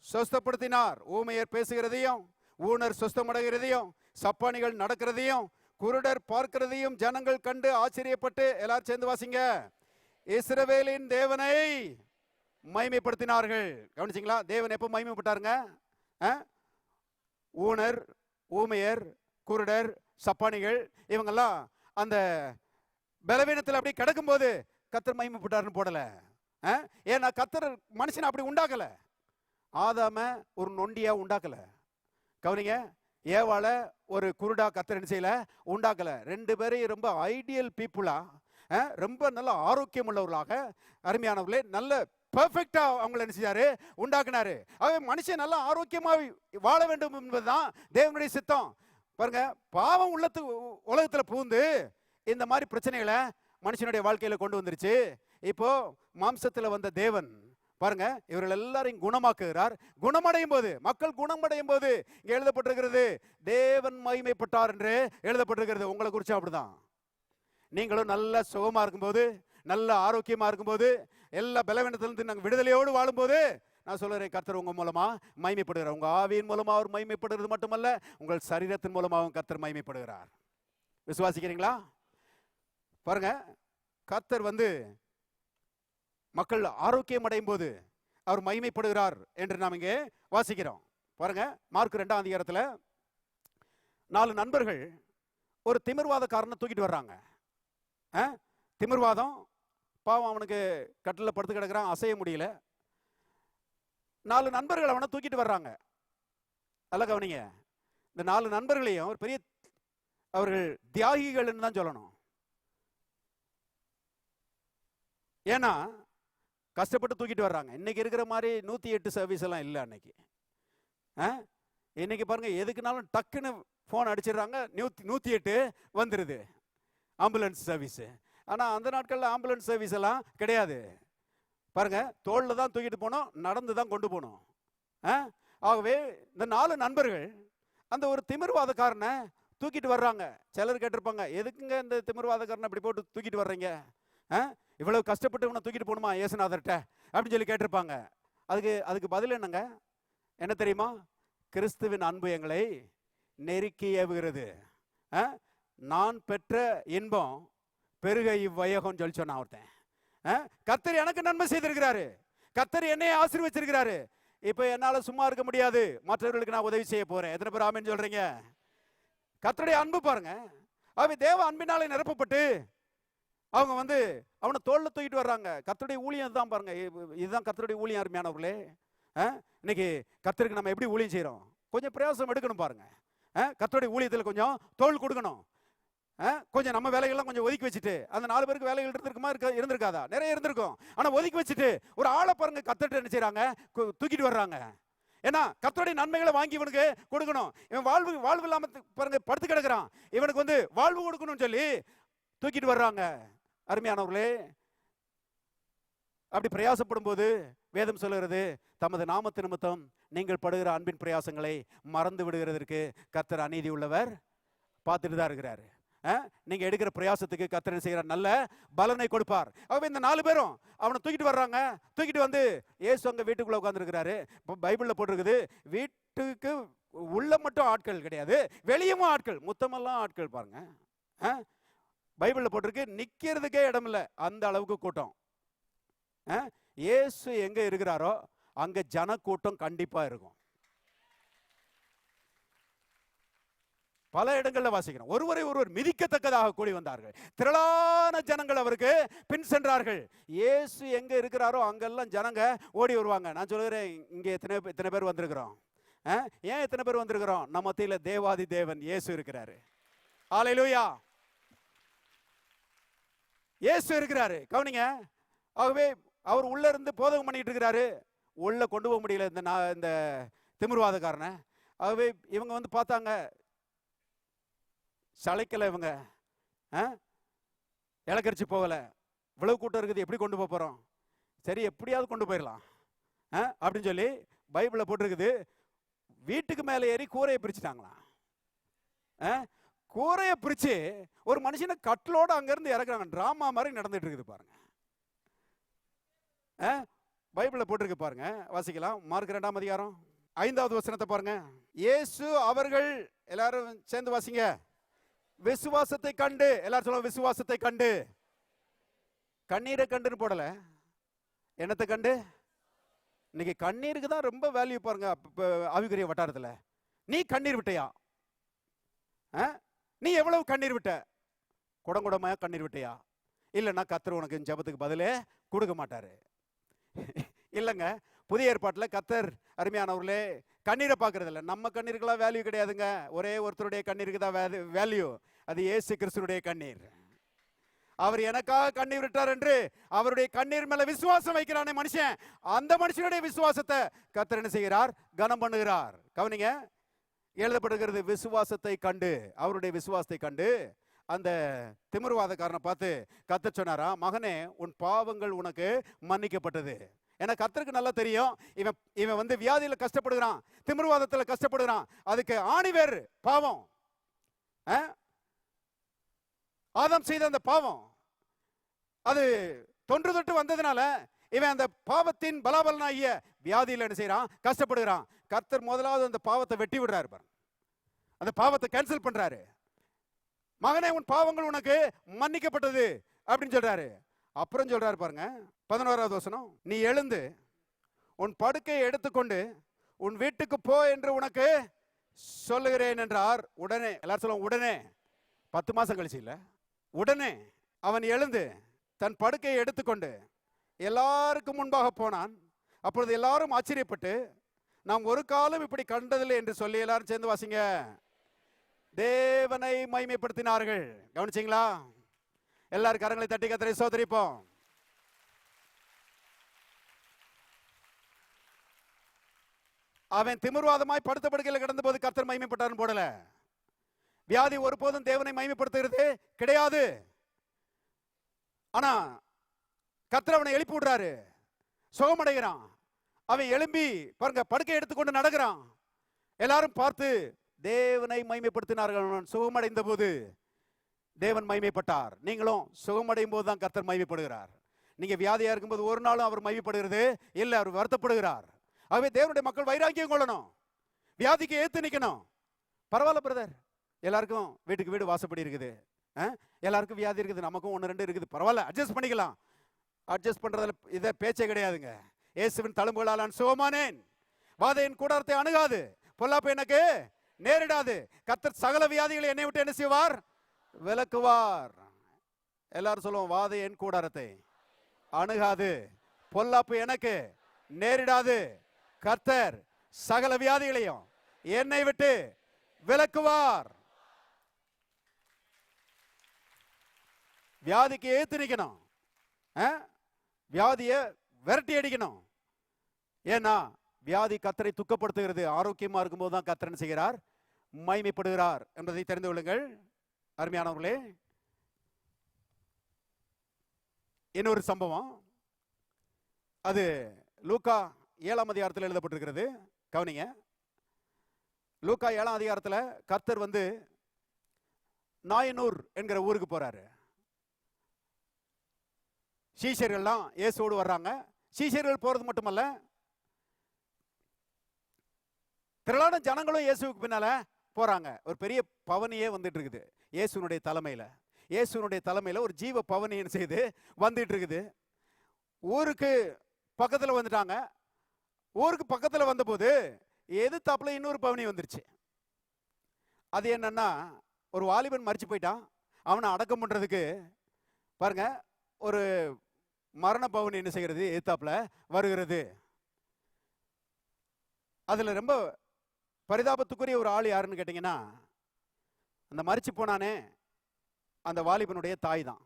சொஸ்தப்படுத்தினார். ஊமையர் பேசுகிறதையும், ஊனர் சொஸ்தமடைகிறதையும், சப்பானிகள் நடக்கிறதையும், குருடர் பார்க்கிறதையும் ஜனங்கள் கண்டு ஆச்சரியப்பட்டு, எல்லாரும் சேர்ந்து வாசிங்க, இஸ்ரவேலின் தேவனை மகிமைப்படுத்தினார்கள். கவனிச்சிங்களா? தேவன் எப்போ மகிமைப்பட்டாருங்க? ஊனர், ஊமையர், குருடர், சப்பானிகள் இவங்கெல்லாம் அந்த பலவீனத்தில் அப்படி கிடக்கும் போது கர்த்தர் மகிமைப்பட்டாருன்னு போடல. ஏன்னா கர்த்தர் மனுஷனை அப்படி உண்டாக்கல. ஆதாம ஒரு நொண்டியா உண்டாக்கல. கவனிங்க, ஏவாள ஒரு குருடா கர்த்தர் என்ன செய்யல? உண்டாக்கல. ரெண்டு பேரையும் ரொம்ப ஐடியல் பீப்புளா, ரொம்ப நல்ல ஆரோக்கியம் உள்ளவர்களாக, அருமையானவர்களே, நல்ல பெர்ஃபெக்டா அவங்களை என்ன செஞ்சாரு? உண்டாக்குனாரு. ஆகவே மனுஷன் நல்ல ஆரோக்கியமா வாழ வேண்டும் என்பதுதான் தேவனுடைய சித்தம். பாருங்க, பாவம் உலகத்துல புகுந்து இந்த மாதிரி பிரச்சனைகளை மனுஷனுடைய வாழ்க்கையில கொண்டு வந்துருச்சு. இப்போ மாம்சத்துல வந்த தேவன் பாருங்க இவர்கள் எல்லாரையும் குணமாக்குகிறார். குணமடையும் போது, மக்கள் குணமடையும் போது இங்க எழுதப்பட்டிருக்கிறது தேவன் மகிமைப்பட்டார் என்று எழுதப்பட்டிருக்கிறது. உங்களை குறிச்சு அப்படிதான். நீங்களும் நல்ல சுகமா இருக்கும்போது, நல்ல ஆரோக்கியமா இருக்கும்போது, எல்லா பலவீனத்திலிருந்து நாங்கள் விடுதலையோடு வாழும்போது, நான் சொல்றேன் கர்த்தர் உங்க மூலமா மகிமைப்படுகிறார். உங்க ஆவியின் மூலமா அவர் மகிமைப்படுகிறது மட்டுமல்ல, உங்கள் சரீரத்தின் மூலமாகவும் கர்த்தர் மகிமைப்படுகிறார். விசுவாசிக்கிறீங்களா? பாருங்க, கர்த்தர் மக்கள் ஆரோக்கியம் அடையும் போது அவர் மகிமைப்படுகிறார் என்று நாம் இங்கே வாசிக்கிறோம். பாருங்க, மார்க் 2ஆம் அதிகாரத்தில் 4 நண்பர்கள் ஒரு திமிர்வாதக்காரனை தூக்கிட்டு வர்றாங்க. திமிர்வாதம், பாவம், அவனுக்கு கட்டில படுத்து கிடக்கிறான், அசைய முடியல. 4 நண்பர்கள் அவனை தூக்கிட்டு வர்றாங்க. அல்ல கவனிங்க, இந்த 4 நண்பர்களையும் ஒரு பெரிய அவர்கள் தியாகிகள் தான் சொல்லணும். ஏன்னா கஷ்டப்பட்டு தூக்கிட்டு வர்றாங்க. இன்னைக்கு இருக்கிற மாதிரி 108 சர்வீஸ் எல்லாம் இல்லை அன்னைக்கு. இன்னைக்கு பாருங்க, எதுக்குனாலும் டக்குன்னு போன் அடிச்சிடுறாங்க, 108 வந்துருது ஆம்புலன்ஸ் சர்வீஸ். ஆனா அந்த நாட்கள்ல ஆம்புலன்ஸ் சர்வீஸ் எல்லாம் கிடையாது. பாருங்க, தோல்ல தான் தூக்கிட்டு போனோம், நடந்து தான் கொண்டு போனோம். ஆகவே இந்த 4 நண்பர்கள் அந்த ஒரு திமிர்வாதக்காரனை தூக்கிட்டு வர்றாங்க. சிலர் கேட்டிருப்பாங்க, எதுக்குங்க இந்த திமிர்வாதக்காரனை அப்படி போட்டு தூக்கிட்டு வர்றீங்க? இவ்வளவு கஷ்டப்பட்டு இவனை தூக்கிட்டு போகணுமா இயேசுநாதர்கிட்ட அப்படின்னு சொல்லி கேட்டிருப்பாங்க. அதுக்கு பதில் என்னங்க? என்ன தெரியுமா? கிறிஸ்துவின் அன்பு எங்களை நெருக்கி ஏவுகிறது. நான் பெற்ற இன்பம் பெருக இவ்வையகம் சொல்லி சொன்னான் ஒருத்தன். கர்த்தர் எனக்கு நன்மை செய்திருக்கிறாரு, கர்த்தர் என்னையே ஆசீர்வச்சிருக்கிறாரு. இப்ப என்னால சும்மா இருக்க முடியாது, மற்றவர்களுக்கு நான் உதவி செய்ய போறேன். எத்தனை பேர் ஆமென் சொல்றீங்க? கர்த்தருடைய அன்பு பாருங்க. அவன் தேவ அன்பினாலே நிரப்பப்பட்டு அவங்க அவனை தோல்ல தூக்கிட்டு வர்றாங்க. கர்த்தருடைய ஊழியம் தான் பாருங்க. இதுதான் கர்த்தருடைய ஊழியம். அருமையானவர்களே, இன்னைக்கு கர்த்தருக்கு நம்ம எப்படி ஊழியம் செய்யறோம்? கொஞ்சம் பிரயாசம் எடுக்கணும் பாருங்க. கர்த்தருடைய ஊழியத்தில் கொஞ்சம் தோல் கொடுக்கணும். கொஞ்சம் நம்ம வேலைகள்லாம் கொஞ்சம் ஒதுக்கி வச்சுட்டு, அந்த 4 பேருக்கு வேலைகள் இருந்திருக்காதா? நிறைய இருந்திருக்கும். ஆனா ஒதுக்கி வச்சுட்டு ஒரு ஆளை பாருங்க, கத்தர்ட்ட என்ன செய்றாங்க? தூக்கிட்டு வர்றாங்க. ஏன்னா கர்த்தருடைய நன்மைகளை வாங்கி இவனுக்கு கொடுக்கணும். இவன் வாழ்வு இல்லாம பாருங்க படுத்து கிடக்குறான். இவனுக்கு வாழ்வு கொடுக்கணும்னு சொல்லி தூக்கிட்டு வர்றாங்க. அருமையானவர்களே, அப்படி பிரயாசப்படும் போது வேதம் சொல்லுகிறது, தமது நாமத்து நிமித்தம் நீங்கள் படுகிற அன்பின் பிரயாசங்களை மறந்து விடுகிறதற்கு கர்த்தர் அநீதி உள்ளவர் பார்த்துட்டு தான் இருக்கிறாரு. நீங்க எடுக்கிற பிரயாசத்துக்கு கர்த்தர் என்ன செய்கிறார்? நல்ல பலனை கொடுப்பார். ஆகவே இந்த 4 பேரும் அவனை தூக்கிட்டு வர்றாங்க. தூக்கிட்டு வந்து இயேசு அங்க வீட்டுக்குள்ள உட்கார்ந்துருக்கிறாரு. பைபிள்ல போட்டிருக்குது, வீட்டுக்கு உள்ள மட்டும் ஆட்கள் கிடையாது, வெளியும் ஆட்கள், மொத்தமெல்லாம் ஆட்கள் பாருங்க. பைபிள்ல போட்டிருக்கு, நிக்கிறதுக்கே இடம் இல்லை, அந்த அளவுக்கு கூட்டம். இயேசு எங்க இருக்கிறாரோ அங்க ஜன கூட்டம் கண்டிப்பா இருக்கும். பல இடங்கள்ல வாசிக்கிறோம், ஒருவரை ஒருவர் மிதிக்கத்தக்கதாக கூடி வந்தார்கள். திரளான ஜனங்கள் அவருக்கு பின் சென்றார்கள். இயேசு எங்க இருக்கிறாரோ அங்கெல்லாம் ஜனங்க ஓடி வருவாங்க. நான் சொல்கிறேன், இங்க எத்தனை பேர் வந்திருக்கிறோம்? ஏன் எத்தனை பேர் வந்திருக்கிறோம்? நம்ம மத்தியில தேவாதி தேவன் இயேசு இருக்கிறாரு. ஹல்லேலூயா, இயேசு இருக்கிறாரு. கவனிங்க, ஆகவே அவர் உள்ள இருந்து போதகம் பண்ணிட்டு இருக்கிறாரு. உள்ள கொண்டு போக முடியல இந்த திமிர்வாதக்காரனை. ஆகவே இவங்க பார்த்தாங்க, சளைக்கல, இவங்க இலக்கரிச்சு போகல. இவ்வளவு கூட்டம் இருக்குது, எப்படி கொண்டு போறோம்? சரி, எப்படியாவது கொண்டு போயிடலாம் அப்படின்னு சொல்லி பைபிள்ல போட்டிருக்குது, வீட்டுக்கு மேல ஏறி கூரையை பிரிச்சுட்டாங்களாம். கூரையை பிரிச்சு ஒரு மனுஷனை கட்டிலோட அங்க இருந்து இறக்குறாங்க. டிராமா மாதிரி நடந்துட்டு இருக்குது பாருங்க. பைபிள்ல போட்டிருக்கு பாருங்க, வாசிக்கலாம். மார்க் 2ஆம் அதிகாரம் 5வது வசனத்தை பாருங்க. இயேசு அவர்கள், எல்லாரும் சேர்ந்து வாசிங்க, விசுவாசத்தை கண்டு, எல்லாரும் சொல்லுங்க, விசுவாசத்தை கண்டு. கண்ணீரை கண்டுன்னு போடல, என்னத்தை கண்டு? இன்னைக்கு கண்ணீருக்கு தான் ரொம்ப வேல்யூ பாருங்க ஆவிக்குரிய வட்டாரத்தில். நீ கண்ணீர் விட்டையா? நீ எவ்வளவு கண்ணீர் விட்ட? குடங்குடமா கண்ணீர் விட்டையா? இல்லைன்னா கர்த்தர் உனக்கு ஜெபத்துக்கு பதிலே கொடுக்க மாட்டாரு. இல்லைங்க, புதிய ஏற்பாட்டில் கர்த்தர், அருமையானவர்களே, கண்ணீரை பார்க்கறது இல்லை. நம்ம கண்ணீருக்கெல்லாம் வேல்யூ கிடையாதுங்க. ஒரே ஒருத்தருடைய கண்ணீருக்கு தான் வேல்யூ, அது இயேசு கிறிஸ்துனுடைய கண்ணீர். அவர் எனக்காக கண்ணீர் விட்டார் என்று அவருடைய கண்ணீர் மேல விசுவாசம் வைக்கிறானே மனுஷன், அந்த மனுஷனுடைய விசுவாசத்தை கர்த்தர் என்ன செய்கிறார்? கனம் பண்ணுகிறார். கவனிங்க, எழுதப்படுகிறது, விசுவாசத்தை கண்டு, அவருடைய விசுவாசத்தை கண்டு அந்த திமிர்வாதக்காரனை பார்த்து கர்த்தர் சொன்னாரா, மகனே, உன் பாவங்கள் உனக்கு மன்னிக்கப்பட்டது. ஏன்னா கர்த்தருக்கு நல்லா தெரியும், இவன் வியாதியில கஷ்டப்படுகிறான், திமிர்வாதத்துல கஷ்டப்படுகிறான். அதுக்கு ஆணிவேர் பாவம். ஆதாம் செய்த அந்த பாவம், அது தொன்று தொட்டு வந்ததுனால இவன் அந்த பாவத்தின் பலாபலனாகிய வியாதியில் என்ன செய்யறான்? கஷ்டப்படுகிறான். கர்த்தர் முதலாவது அந்த பாவத்தை வெட்டி விடுறாரு பாருங்க, அந்த பாவத்தை கேன்சல் பண்றாரு. மகனே, உன் பாவங்கள் உனக்கு மன்னிக்கப்பட்டது அப்படின்னு சொல்றாரு. அப்புறம் சொல்றாரு பாருங்க, 11வது வசனம், நீ எழுந்து உன் படுக்கையை எடுத்துக்கொண்டு உன் வீட்டுக்கு போ என்று உனக்கு சொல்லுகிறேன் என்றார். உடனே, எல்லாரும் சொல்லுவோம், உடனே. 10 மாசம் கழிச்சு இல்ல, உடனே அவன் எழுந்து தன் படுக்கையை எடுத்துக்கொண்டு எல்லாருக்கும் முன்பாக போனான். அப்பொழுது எல்லாரும் ஆச்சரியப்பட்டு, நாம் ஒரு காலம் இப்படி கண்டதில்லை என்று சொல்லி, எல்லாரும் சேர்ந்து வாசிங்க, தேவனை மகிமைப்படுத்தினார்கள். கவனிச்சீங்களா? எல்லாரும் கரங்களை தட்டி கர்த்தரை ஸ்தோத்திரிப்போம். அவன் திமிர்வாதமாய் படுத்த படுக்கையில் கிடந்த போது கர்த்தர் மகிமைப்பட்டார்னு போடல. வியாதி ஒருபோதும் தேவனை மகிமைப்படுத்துகிறது கிடையாது. ஆனா கர்த்தர் அவனை எழுப்பி விடுறாரு, சுகமடைகிறான். அவன் எழும்பி பாருங்க படுக்கை எடுத்துக்கொண்டு நடக்கிறான். எல்லாரும் பார்த்து தேவனை மகிமைப்படுத்தினார்கள். சுகமடைந்த போது தேவன் மகிமைப்பட்டார். நீங்களும் சுகமடையும் போது தான் கர்த்தர் மகிமைப்படுகிறார். நீங்க வியாதியா இருக்கும்போது ஒரு நாளும் அவர் மகிமைப்படுகிறது இல்லை, அவர் வருத்தப்படுகிறார். ஆகவே தேவனுடைய மக்கள் வைராக்கியம் கொள்ளணும், வியாதிக்கு ஏத்து நிக்கணும். பரவாயில்ல பிரதர், எல்லாருக்கும் வீட்டுக்கு வீடு வாசப்படி இருக்குது, எல்லாருக்கும் வியாதி இருக்குது, நமக்கும் 1 2 இருக்குது, பரவாயில்ல, அட்ஜஸ்ட் பண்ணிக்கலாம். அட்ஜஸ்ட் பண்றதுல இதை பேச்சே கிடையாதுங்க. இயேசுவின் தழும்புகளால் நான் சுகமானேன், வாதையின் கூடாரத்தை அணுகாது, பொல்லாப்பு எனக்கு நேரிடாது. கர்த்தர் சகல வியாதிகளை என்னை விட்டு என்ன செய்வார்? விலக்குவார். எல்லாரும் சொல்லுவோம், வாதை என் கூடாரத்தை அணுகாது, பொல்லாப்பு எனக்கு நேரிடாது. கர்த்தர் சகல வியாதிகளையும் என்னை விட்டு விலக்குவார். வியாதிக்கு ஏத்து நிக்கணும், வியாதியை விரட்டி அடிக்கணும். ஏன்னா வியாதி கர்த்தரை துக்கப்படுத்துகிறது. ஆரோக்கியமா இருக்கும்போது தான் கர்த்தர் என்ன செய்கிறார்? மகிமைப்படுகிறார் என்பதை தெரிந்து கொள்ளுங்கள் அருமையானவர்களே. இன்னொரு சம்பவம், அது லூக்கா 7ஆம் அதிகாரத்தில் எழுதப்பட்டிருக்கிறது. கவனிங்க, லூக்கா 7ஆம் அதிகாரத்தில் கர்த்தர் நாயனூர் என்கிற ஊருக்கு போறாரு. சீஷர்கள்லாம் இயேசுவோடு வர்றாங்க. சீஷர்கள் போறது மட்டுமல்ல, திரளான ஜனங்களும் இயேசுவுக்கு பின்னால போறாங்க. ஒரு பெரிய பவனியே வந்துட்டு இருக்குது இயேசுனுடைய தலைமையில. இயேசுனுடைய தலைமையில ஒரு ஜீவ பவனின்னு செய்து வந்துட்டு இருக்குது. ஊருக்கு பக்கத்துல வந்துட்டாங்க. ஊருக்கு பக்கத்துல வந்தபோது எதிர்த்தாப்புல இன்னொரு பவனி வந்துருச்சு. அது என்னன்னா, ஒரு வாலிபன் மரிச்சு போயிட்டான். அவனை அடக்கம் பண்றதுக்கு பாருங்க, ஒரு மரண பவனி என்ன செய்கிறது? எதிர்த்தாப்புல வருகிறது. அதுல ரொம்ப பரிதாபத்துக்குரிய ஒரு ஆள் யாருன்னு கேட்டீங்கன்னா, அந்த மரிச்சு போனானே அந்த வாலிபனுடைய தாய் தான்.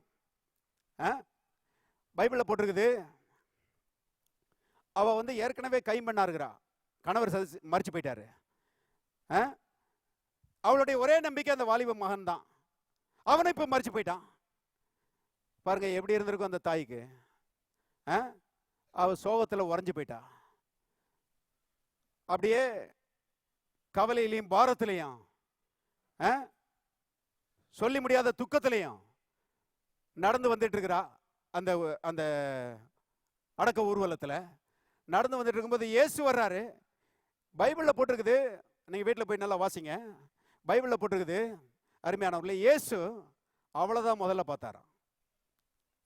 பைபிள்ல போட்டிருக்குது, அவ ஏற்கனவே கைம்பெண்ணா இருக்கிறா. கணவர் மரிச்சு போயிட்டாரு. அவளுடைய ஒரே நம்பிக்கை அந்த வாலிப மகன் தான். அவனை இப்ப மரிச்சு போயிட்டான். பாருங்க எப்படி இருந்திருக்கும் அந்த தாய்க்கு. அவ சோகத்துல உறைஞ்சு போயிட்டா. அப்படியே கவலையிலையும் பாரத்திலையும் சொல்லி முடியாத துக்கத்திலையும் நடந்து வந்துட்டு இருக்கிறா. அந்த அந்த அடக்க ஊர்வலத்தில் நடந்து வந்துட்டு இருக்கும்போது இயேசு வர்றாரு. பைபிளில் போட்டிருக்குது, நீங்கள் வீட்டில் போய் நல்லா வாசிங்க. பைபிளில் போட்டிருக்குது அருமையானவர்களே, இயேசு அவ்வளோதான் முதல்ல பார்த்தாராம்.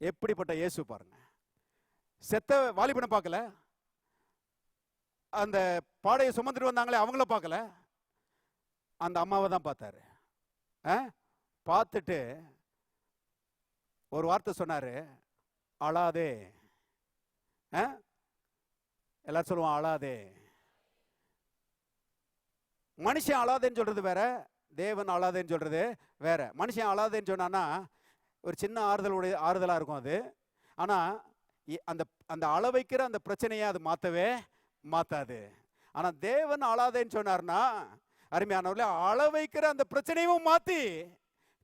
எப்படிப்பட்ட இயேசு பாருங்க. செத்த வாலிபனை பார்க்கல, அந்த பாடையை சுமந்துட்டு வந்தாங்களே அவங்கள பார்க்கல, அந்த அம்மாவை தான் பார்த்தாரு. பார்த்துட்டு ஒரு வார்த்தை சொன்னாரு, அழாதே. எல்லாரும் சொல்லுவான் அழாதே. மனுஷன் அழாதேன்னு சொல்றது வேற, தேவன் அழாதேன்னு சொல்றது வேற. மனுஷன் அழாதேன்னு சொன்னான்னா ஒரு சின்ன ஆறுதலா இருக்கும் அது. ஆனா அந்த அந்த அள வைக்கிற அந்த பிரச்சனையை அது மாத்தவே மாத்தாது. ஆனா தேவன் அழாதேன்னு சொன்னார்னா அருமையானவர்களே, அள வைக்கிற அந்த பிரச்சனையும் மாத்தி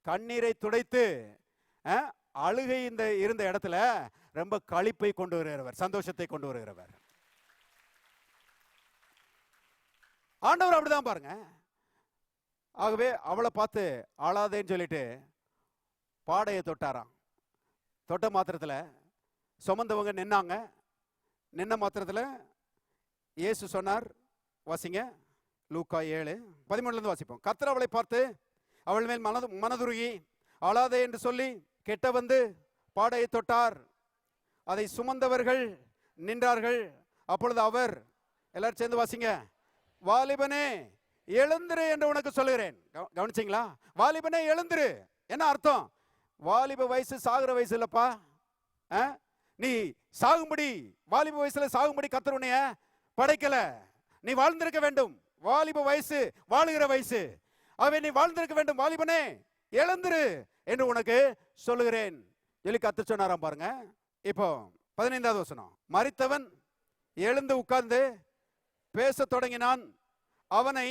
கண்ணீரை துடைத்து அழுகை இருந்த இடத்துல ரொம்ப களிப்பை கொண்டு வருகிறவர், சந்தோஷத்தை கொண்டு வருகிறவர் ஆண்டவர். அப்படிதான் பாருங்க. ஆகவே அவளை பார்த்து அழாதேன்னு சொல்லிட்டு பாடையை தொட்டாராம். தொட்ட மாத்திரத்தில் சுமந்தவங்க நின்னாங்க. நின்ன மாத்திரத்தில் இயேசு சொன்னார், வாசிங்க லூக்கா 7:13 வாசிப்போம். கர்த்தர் அவளை பார்த்து அவள் மேல் மனதுருகி அழாதே என்று சொல்லி கெட்ட வந்து பாடையை தொட்டார். அதை சுமந்தவர்கள் நின்றார்கள். அப்பொழுது அவர், எல்லாரும் சேர்ந்து வாசிங்க, வாலிபனே எழுந்திரு என்று உனக்கு சொல்லுகிறேன். கவனிச்சிங்களா? வாலிபனே எழுந்திரு. என்ன அர்த்தம்? வாலிப வயசு சாகுற வயசு இல்லப்பா. நீ சாகும்படி, வாலிப வயசுல சாகும்படி கர்த்தர் உன்னைய படைக்கல. நீ வாழ்ந்திருக்க வேண்டும். வாலிப வயசு வாழுகிற வயசு. ஆகவே நீ வாழ்ந்திருக்க வேண்டும். வாலிபனே எழுந்திரு என்று உனக்கு சொல்லுகிறேன் சொல்லி கர்த்தர் சொன்னாராம். பாருங்க, இப்போ 15வது வசனம். மரித்தவன் எழுந்து உட்கார்ந்து பேச தொடங்கினான். அவனை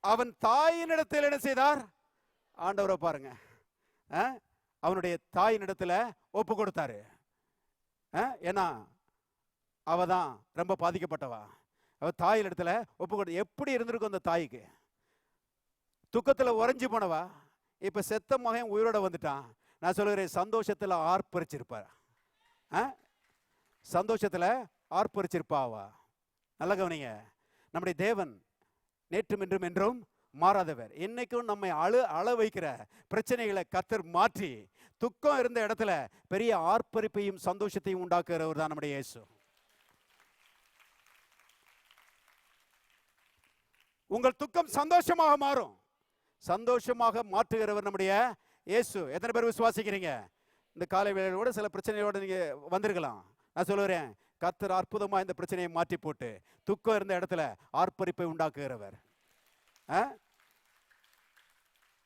அவன் தாயினிடத்தில் என்ன செய்தார்? ஆண்டவரை பாருங்க, அவனுடைய தாயினிடத்துல ஒப்பு கொடுத்தாரு. ஏன்னா அவதான் ரொம்ப பாதிக்கப்பட்டவா. அவ தாயின் இடத்துல ஒப்பு கொடுத்து எப்படி இருந்திருக்கும் அந்த தாய்க்கு? துக்கத்துல உறைஞ்சு போனவா இப்ப செத்த மகன் உயிரோட வந்துட்டான். நான் சொல்லுகிறேன், சந்தோஷத்துல ஆர்ப்பரிச்சிருப்பார். சந்தோஷத்துல ஆர்ப்பரிச்சிருப்பாவா. நல்ல கவனிங்க, நம்முடைய தேவன் நேற்றும் இன்றும் என்றும் மாறாதவர். என்னைக்கும் நம்மை அழ வைக்கிற பிரச்சனைகளை கர்த்தர் மாற்றி துக்கம் இருந்த இடத்துல பெரிய ஆர்ப்பரிப்பையும் சந்தோஷத்தையும் உண்டாக்குறவர் தான் நம்முடைய இயேசு. உங்கள் துக்கம் சந்தோஷமாக மாறும். சந்தோஷமாக மாற்றுகிறவர் நம்முடைய இயேசு. எத்தனை பேர் விசுவாசிக்கிறீங்க? இந்த காலை வேளையோட சில பிரச்சனையோட நீங்க வந்திருக்கலாம். நான் சொல்லுறேன், கர்த்தர் அற்புதமா இந்த பிரச்சனையை மாற்றி போட்டு துக்கம் இருந்த இடத்துல ஆர்ப்பரிப்பை உண்டாக்குகிறவர்.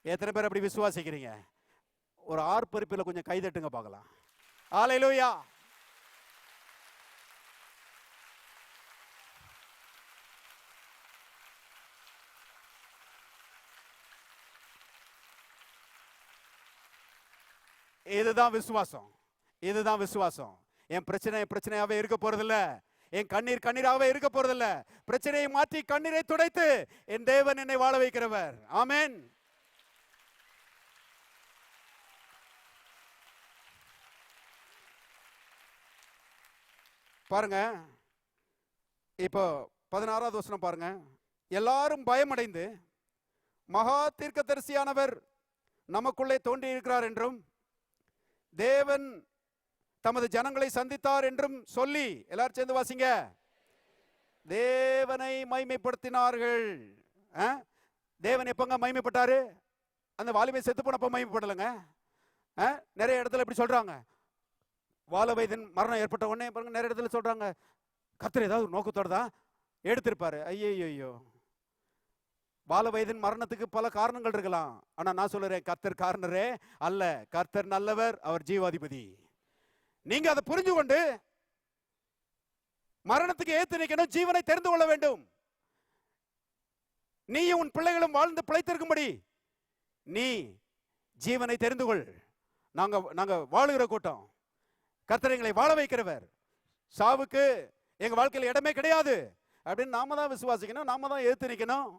எத்தனை பேர் அப்படி விசுவாசிக்கிறீங்க? ஒரு ஆர்ப்பரிப்பில் கொஞ்சம் கைதட்டுங்க பார்க்கலாம். ஹல்லேலூயா. இதுதான் விசுவாசம். இதுதான் விசுவாசம். என் பிரச்சனையாவே இருக்க போறதில்ல. என் கண்ணீராகவே இருக்க போறதில்ல. பிரச்சனையை மாற்றி கண்ணீரை துடைத்து என் தேவன் என்னை வாழ வைக்கிறவர். ஆமென். பாருங்க, இப்போ 16வது வசனம் பாருங்க. எல்லாரும் பயமடைந்து மகா தீர்க்கதரிசியானவர் நமக்குள்ளே தோன்றி இருக்கிறார் என்றும் தேவன் தமது ஜனங்களை சந்தித்தார் என்றும் சொல்லி, எல்லாரும் சேர்ந்து வாசிங்க, தேவனை மகிமைப்படுத்தினார்கள். தேவன் எப்பங்க மகிமைப்பட்டாரு? அந்த வாலிபன் செத்து போனப்ப மகிமைப்படலைங்க. நிறைய இடத்துல இப்படி சொல்றாங்க. வாலிபன் மரணம் ஏற்பட்ட உடனே பாருங்க, நிறைய இடத்துல சொல்றாங்க கர்த்தர் ஏதாவது ஒரு நோக்கத்தோட தான் எடுத்திருப்பாரு. ஐயோ, பாலவயதின் மரணத்துக்கு பல காரணங்கள் இருக்கலாம். ஆனா நான் சொல்றேன், கர்த்தர் காரணரே அல்ல. கர்த்தர் நல்லவர், அவர் ஜீவாதிபதி. நீங்க அதை புரிஞ்சு கொண்டு மரணத்துக்கு ஏத்து நிற்கணும், ஜீவனை தெரிந்து கொள்ள வேண்டும். நீயும் உன் பிள்ளைகளும் வாழ்ந்து பிழைத்திருக்கும்படி நீ ஜீவனை தெரிந்து கொள். நாங்க வாழுகிற கூட்டம். கர்த்தர் எங்களை வாழ வைக்கிறவர். சாவுக்கு எங்க வாழ்க்கையில் இடமே கிடையாது அப்படின்னு நாம தான் விசுவாசிக்கணும், நாம தான் ஏத்து நிற்கணும்.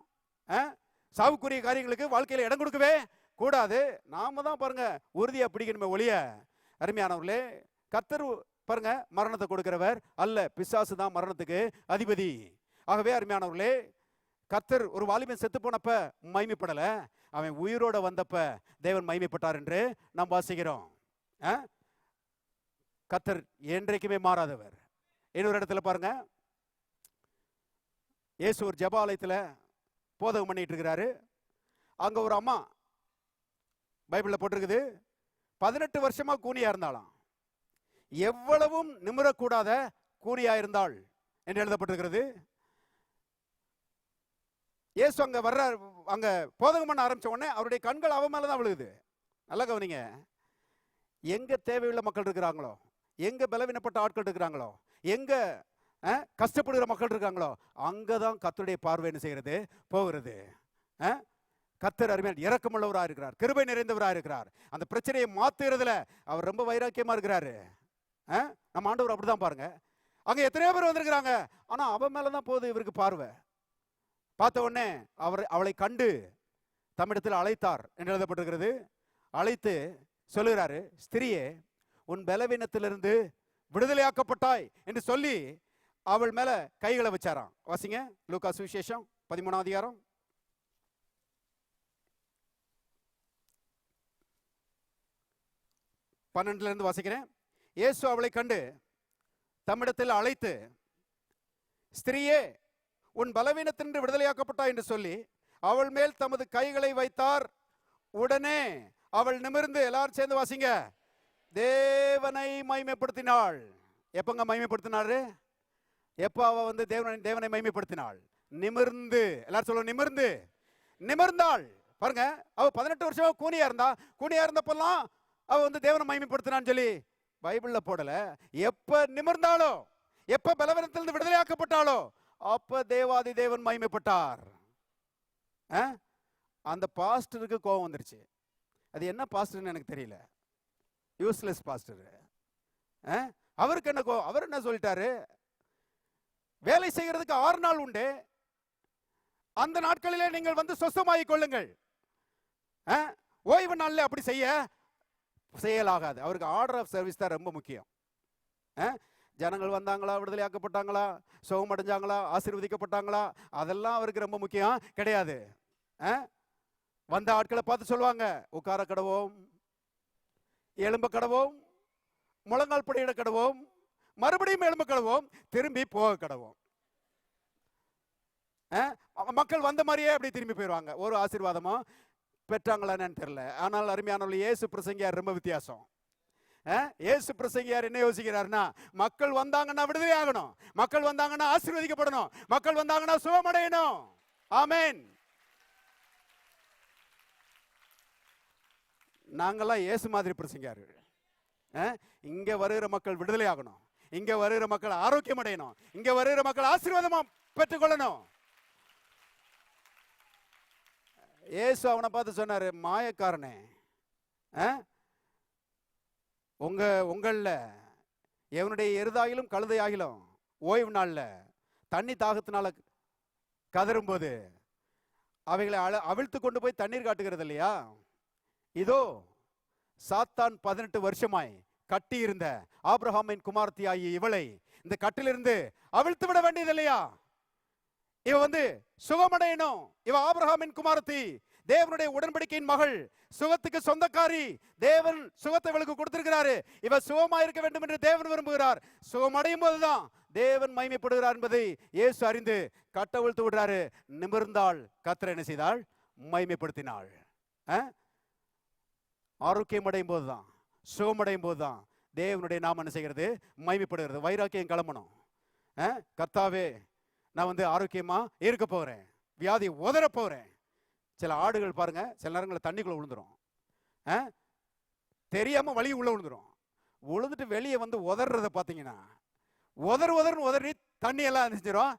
சாவுக்குரிய காரியங்களுக்கு வாழ்க்கையில இடம் கொடுக்கவே கூடாது. நாம தான் பாருங்க உறுதியா பிடிக்கணுமே ஒழிய. அருமையானவர்களே, கர்த்தர் பாருங்க மரணத்தை கொடுக்கிறவர் அல்ல, பிசாசு தான் மரணத்துக்கு அதிபதி. ஆகவே அருமையானவர்களே, கர்த்தர் ஒரு வாலிபன் செத்து போனப்ப மகிமைப்படல, அவன் உயிரோட வந்தப்ப தேவன் மகிமைப்பட்டார் என்று நாம் வாசிக்கிறோம். கர்த்தர் என்றைக்குமே மாறாதவர். இன்னொரு இடத்துல பாருங்க, இயேசு ஒரு ஜெப ஆலயத்துல போதகம் பண்ணிட்டு இருக்கிறாரு. அங்க ஒரு அம்மா, பைபிள்ல போட்டிருக்குது, 18 வருஷமா கூனியா இருந்தாலாம். எவ்வளவும் நிமிரக்கூடாத கூனியா இருந்தாள் என்று எழுதப்பட்டிருக்கிறது. இயேசு அங்க வர்றார், அங்க போதகம் பண்ண ஆரம்பிச்ச உடனே அவருடைய கண்கள் அவ மேலதான் விழுகுது. நல்லா கவனிங்க, எங்க தேவையுள்ள மக்கள் இருக்கிறாங்களோ, எங்க பலவீனப்பட்ட ஆட்கள் இருக்கிறாங்களோ, எங்க கஷ்டப்படுகிற மக்கள் இருக்காங்களோ, அங்கதான் கர்த்தருடைய பார்வை என்ன செய்கிறது, போகிறது. கர்த்தர் அருமையான இரக்கமுள்ளவராக இருக்கிறார், கிருபை நிறைந்தவராக இருக்கிறார். அந்த பிரச்சனையை மாத்துறதுல அவர் ரொம்ப வைராக்கியமா இருக்கிறாரு. நம்ம ஆண்டவர் அப்படிதான் பாருங்க. அங்க எத்தனையோ பேர் வந்திருக்கிறாங்க, ஆனா அவன் மேலதான் போகுது இவருக்கு பார்வை. பார்த்த உடனே அவளை கண்டு தம்மிடத்தில் அழைத்தார் என்று எழுதப்பட்டிருக்கிறது. அழைத்து சொல்லுகிறாரு, ஸ்திரியே, உன் பலவீனத்திலிருந்து விடுதலையாக்கப்பட்டாய் என்று சொல்லி அவள் மேல கைகளை வச்சாராம். வாசிங்க, லூக்கா சுவிசேஷம் 13ஆம் அதிகாரம் 12ல இருந்து வாசிக்கிறேன். இயேசு அவளை கண்டு தம்மிடத்தில் அழைத்து, ஸ்திரியே, உன் பலவீனத்தினின்று விடுதலையாக்கப்பட்டாய் என்று சொல்லி அவள் மேல் தமது கைகளை வைத்தார். உடனே அவள் நிமிர்ந்து, எல்லாரும் சேர்ந்து வாசிங்க, தேவனை மகிமைப்படுத்தினாள். எப்பங்க மகிமைப்படுத்தினாரு? எப்ப அவ வந்து தேவனை மகிமைப்படுத்தினாள்? நிமிர்ந்து. எல்லாரும் சொல்ல, நிமிர்ந்து. நிமிர்ந்தாள். பாருங்க, அவ 18 வருஷம் கூனியா இருந்தப்பெல்லாம் அவ வந்து தேவனை மகிமைப்படுத்தினான்னு சொல்லி பைபிள்ல போடல. எப்ப நிமிர்ந்தாளோ, எப்ப பலவீனத்திலிருந்து விடுதலையாக்கப்பட்டாளோ, அப்ப தேவாதி தேவன் மகிமைப்பட்டார். அந்த பாஸ்டருக்கு கோபம் வந்துருச்சு. அது என்ன பாஸ்டர்னு எனக்கு தெரியல, யூஸ்லெஸ் பாஸ்டர். அவருக்கு என்ன கோபம்? அவர் என்ன சொல்லிட்டாரு, வேலை செய்கிறதுக்கு 6 நாள் உண்டு, அந்த நாட்களிலே நீங்கள் வந்து சொஸ்தமாகிக் கொள்ளுங்கள், ஓய்வு நாள்ல அப்படி செய்யலாகாது. அவருக்கு ஆர்டர் ஆஃப் சர்வீஸ் தான் ரொம்ப முக்கியம். ஜனங்கள் வந்தாங்களா, விடுதலையாக்கப்பட்டாங்களா, சுகம் அடைஞ்சாங்களா, ஆசீர்வதிக்கப்பட்டாங்களா, அதெல்லாம் அவருக்கு ரொம்ப முக்கியம் கிடையாது. வந்த ஆட்களை பார்த்து சொல்லுவாங்க, உட்கார கடவோம், எலும்ப கடவோம், முழங்கால் படியிட கடவோம், மறுபடியும் எலும்பு கடவோம், திரும்பி போக கடவோம். மக்கள் வந்த மாதிரியே அப்படி திரும்பி போயிடுவாங்க. ஒரு ஆசீர்வாதமோ பெற்றாங்களான்னு தெரியல. ஆனால் அருமையானவர்கள், இயேசு பிரசங்கியார் ரொம்ப வித்தியாசம். இயேசு பிரசங்கியார் என்ன யோசிக்கிறார்னா, மக்கள் வந்தாங்கன்னா விடுதலை ஆகணும், மக்கள் வந்தாங்கன்னா ஆசீர்வதிக்கப்படணும், மக்கள் வந்தாங்கன்னா சுகமடையணும். ஆமென். நாங்கெல்லாம் இயேசு மாதிரி பிரசங்கியார்கள். இங்க வருகிற மக்கள் விடுதலை ஆகணும், இங்க வருகிற மக்கள் ஆரோக்கியம் அடையணும், இங்க வருகிற மக்கள் ஆசீர்வாதமா பெற்றுக்கொள்ளணும். இயேசு அவனை பார்த்து சொன்னாரு, மாயக்காரனே, உங்கள எவனுடைய எருதாகிலும் கழுதையாகிலும் ஓய்வு நாள்ல தண்ணி தாகத்தினால கதறும்போது அவைகளை அவிழ்த்து கொண்டு போய் தண்ணீர் காட்டுகிறது இல்லையா? இதோ சாத்தான் 18 வருஷமாய் கட்டி இருந்த ஆபிரகாமின் குமாரத்தி ஆகிய இவளை இந்த கட்டிலிருந்து அவிழ்த்து விட வேண்டியது இல்லையா? இவ சுகமடையணும். இவ ஆபிரகாமின் குமாரத்தி, தேவனுடைய உடன்படிக்கையின் மகள், சுகத்துக்கு சொந்தக்காரி. தேவன் சுகத்தை இவளுக்கு கொடுத்திருக்கிறாரு. இவ சுகமா இருக்க வேண்டும் என்று தேவன் விரும்புகிறார். சுகமடையும் போதுதான் தேவன் மகிமைப்படுகிறார் என்பதை இயேசு அறிந்து கட்டவிழ்த்து விடுறாரு. நிமிர்ந்தாள், கர்த்தர் என்ன செய்தாள்? மகிமைப்படுத்தினாள். ஆரோக்கியம் அடையும் போதுதான், சுகமடையும் போதுதான் தேவனுடைய நாமம் என்ன செய்கிறது? மகிமைப்படுகிறது. வைராக்கியம் கிளம்பணும். கர்த்தாவே, நான் ஆரோக்கியமா இருக்க போறேன், வியாதி உதற போறேன். சில ஆடுகள் பாருங்க, சில நேரங்களில் தண்ணிக்குள்ள விழுந்துரும், தெரியாம வழி உள்ள விழுந்துரும். விழுந்துட்டு வெளியே உதறத பாத்தீங்கன்னா, உதறி தண்ணி எல்லாம் அடிச்சிடும்,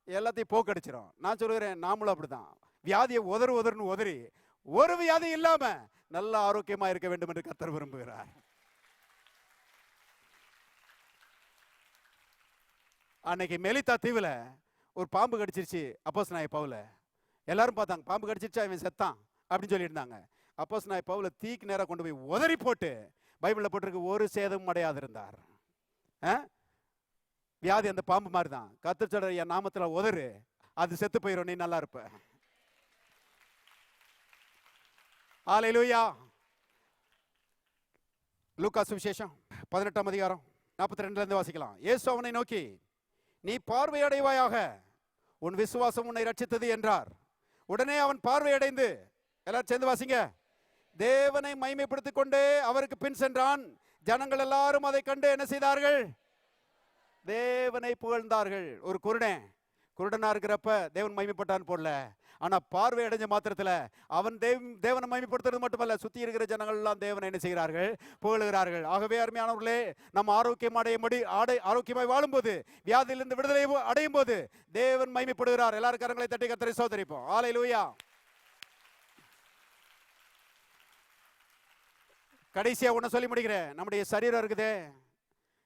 எல்லாத்தையும் போக்கடிச்சிடும். நான் சொல்லுகிறேன், நாமளும் அப்படிதான். வியாதியை உதறுன்னு உதறி ஒரு வியாதி இல்லாம நல்ல ஆரோக்கியமா இருக்க வேண்டும் என்று கர்த்தர் விரும்புகிறார். அன்னைக்கு மெலித்தா தீவுல ஒரு பாம்பு கடிச்சிருச்சு அப்போஸ்தலனாகிய பவுல. எல்லாரும் பார்த்தாங்க, பாம்பு கடிச்சிருச்சா, இவன் செத்தான் அப்படின்னு சொல்லி இருந்தாங்க. அப்போஸ்தலனாகிய பவுல தீக்கு நேரா கொண்டு போய் உதறி போட்டு, பைபிள்ல போட்டிருக்கு, ஒரு சேதமும் அடையாது இருந்தார். வியாதி அந்த பாம்பு மாதிரி தான். கர்த்தர் சொல்றார், என் நாமத்துல உதறு, அது செத்து போயிடும், நீ நல்லா இருப்ப. ஹல்லேலூயா. லூக்கா சுவிசேஷம் 18ஆம் அதிகாரம் 42ல இருந்து வாசிக்கலாம். இயேசு அவனை நோக்கி, நீ பார்வையடைவாயாக, உன் விசுவாசம் உன்னை ரட்சித்தது என்றார். உடனே அவன் பார்வையடைந்து, எல்லாரும் சேர்ந்து வாசிங்க, தேவனை மகிமைப்படுத்திக் கொண்டே அவருக்கு பின் சென்றான். ஜனங்கள் எல்லாரும் அதை கண்டு என்ன செய்தார்கள்? தேவனை புகழ்ந்தார்கள். ஒரு குருடனா இருக்கிறப்ப தேவன் மகிமைப்பட்டான் போடல, ஆனா பார்வை அடைஞ்ச மாத்திரத்துல அவன் தேவனை மகிமைப்படுத்துறது மட்டுமல்ல, சுத்தி இருக்கிற ஜனங்கள் எல்லாம் தேவனை என்ன செய்கிறார்கள்? புகழுகிறார்கள். ஆகவே அருமையானவர்களே, நம்ம ஆரோக்கியமாய் வாழும்போது, வியாதியிலிருந்து விடுதலை அடையும் போது தேவன் மகிமைப்படுகிறார். எல்லாரும் கரங்களை தட்டி கர்த்தரை ஸ்தோத்திரிப்போம். ஹல்லேலூயா. கடைசியா ஒண்ணு சொல்லி முடிக்கிறேன். நம்முடைய சரீரம் இருக்குதே,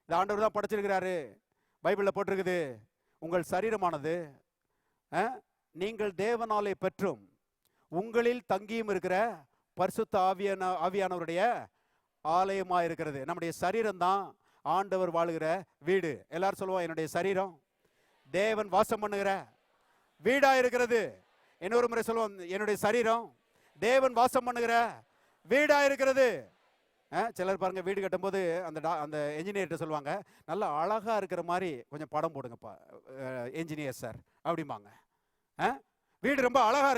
இந்த ஆண்டவர் தான் படைச்சிருக்கிறாரு. பைபிள்ல போட்டிருக்குது, உங்கள் சரீரமானது நீங்கள் தேவனாலே பெற்றும் உங்களில் தங்கியும் இருக்கிற பரிசுத்த ஆவியானவருடைய ஆலயமா இருக்கிறது. நம்முடைய சரீரம் தான் ஆண்டவர் வாழுகிற வீடு. எல்லாரும் சொல்லுவோம், என்னுடைய சரீரம் தேவன் வாசம் பண்ணுகிற வீடா இருக்கிறது. இன்னொரு முறை சொல்லுவோம், என்னுடைய சரீரம் தேவன் வாசம் பண்ணுகிற வீடா இருக்கிறது. சிலர் பாருங்க, வீடு கட்டும் போது அந்த என்ஜினியர்கிட்ட சொல்லுவாங்க, நல்லா அழகா இருக்கிற மாதிரி கொஞ்சம் படம் போடுங்கப்பா என்ஜினியர் சார் அப்படிம்பாங்க. வீடு ரொம்ப அழகா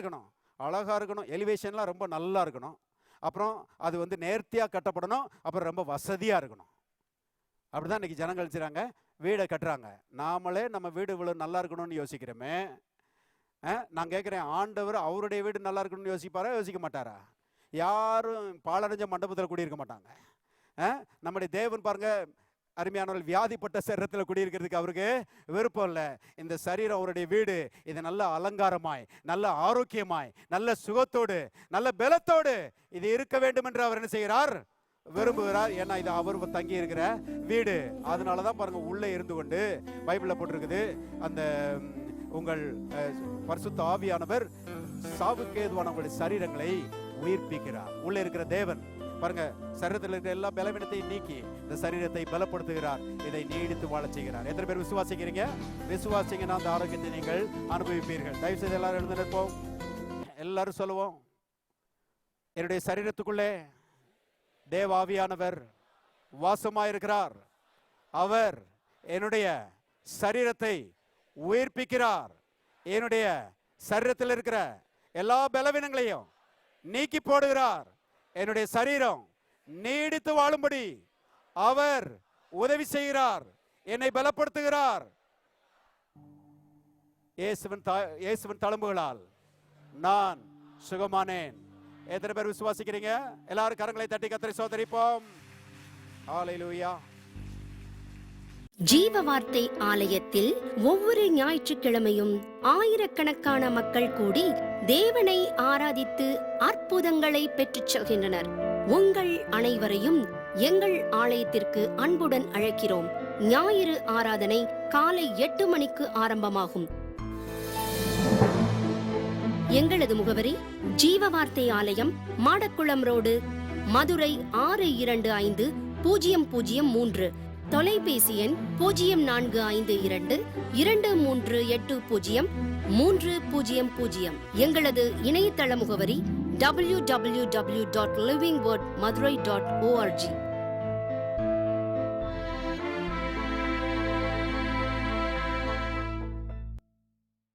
இருக்கணும், எலிவேஷன்லாம் ரொம்ப நல்லா இருக்கணும், அப்புறம் அது நேர்த்தியா கட்டப்படணும், அப்புறம் ரொம்ப வசதியா இருக்கணும். அப்படிதான் இன்னைக்கு ஜனங்கள் செய்றாங்க, வீடை கட்டுறாங்க. நாமளே நம்ம வீடு இவ்வளவு நல்லா இருக்கணும்னு யோசிக்கிறோமே. நான் கேட்கிறேன், ஆண்டவர் அவருடைய வீடு நல்லா இருக்கணும்னு யோசிப்பாரா, யோசிக்க மாட்டாரா? யாரும் பாழடைஞ்ச மண்டபத்தில் குடியிருக்க மாட்டாங்க. நம்முடைய தேவன் பாருங்க, அருமையானவர்கள், வியாதிப்பட்ட சரீரத்தில் குடியிருக்கிறதுக்கு அவருக்கு விருப்பம் இல்லை. இந்த சரீரம் அவருடைய வீடு. இது நல்ல அலங்காரமாய், நல்ல ஆரோக்கியமாய், நல்ல சுகத்தோடு, நல்ல பலத்தோடு இது இருக்க வேண்டும் என்று அவர் என்ன செய்கிறார்? விரும்புகிறார். ஏன்னா இது அவர் தங்கி இருக்கிற வீடு. அதனாலதான் பாருங்க, உள்ளே இருந்து கொண்டு பைபிள்ல போட்டிருக்குது, அந்த உங்கள் பரிசுத்த ஆவியானவர் சாவுக்கு ஏதுவான உங்களுடைய சரீரங்களை உயிர்ப்பிக்கிறார். உள்ளே இருக்கிற தேவன் பாருங்க, சரீரத்தில் இருக்கிற எல்லா பலவீனத்தையும் நீக்கி இந்த சரீரத்தை பலப்படுத்துகிறார். இதை நீடித்து வாழ செய்கிறார். எத்தனை பேர் விசுவாசிக்கிறீங்க? விசுவாசிங்கன்னா அந்த ஆரோக்கியத்தை நீங்கள் அனுபவிப்பீர்கள். தயவு செய்து எல்லாரும் எழுந்து நிற்போம். எல்லாரும் சொல்லுவோம், என்னுடைய சரீரத்துக்குள்ளே தேவ ஆவியானவர் வாசமாயிருக்கிறார். அவர் என்னுடைய சரீரத்தை உயிர்ப்பிக்கிறார். என்னுடைய சரீரத்தில் இருக்கிற எல்லா பலவீனங்களையும் நீக்கி போடுகிறார். என்னுடைய சரீரம் நீடித்து வாழும்படி அவர் உதவி செய்கிறார், என்னை பலப்படுத்துகிறார். இயேசுவின் தழும்புகளால் நான் சுகமானேன். எத்தனை பேர் விசுவாசிக்கிறீங்க? எல்லாரும் கரங்களை தட்டி கர்த்தரை ஸ்தோத்திரிப்போம். ஹalleluya. ஜீவ வார்த்தை ஆலயத்தில் ஒவ்வொரு ஞாயிற்றுக்கிழமையும் ஆயிரக்கணக்கான மக்கள் கூடி தேவனை ஆராதித்து அற்புதங்களை பெற்றுச் செல்கின்றனர். உங்கள் அனைவரையும் எங்கள் ஆலயத்திற்கு அன்புடன் அழைக்கிறோம். ஞாயிறு ஆராதனை காலை 8 மணிக்கு ஆரம்பமாகும். எங்களது முகவரி ஜீவ வார்த்தை ஆலயம், மாடக்குளம் ரோடு, மதுரை 625003. தொலைபேசி எண் 0452238030. எங்களது இணையதள முகவரி www.livingwordmadurai.org.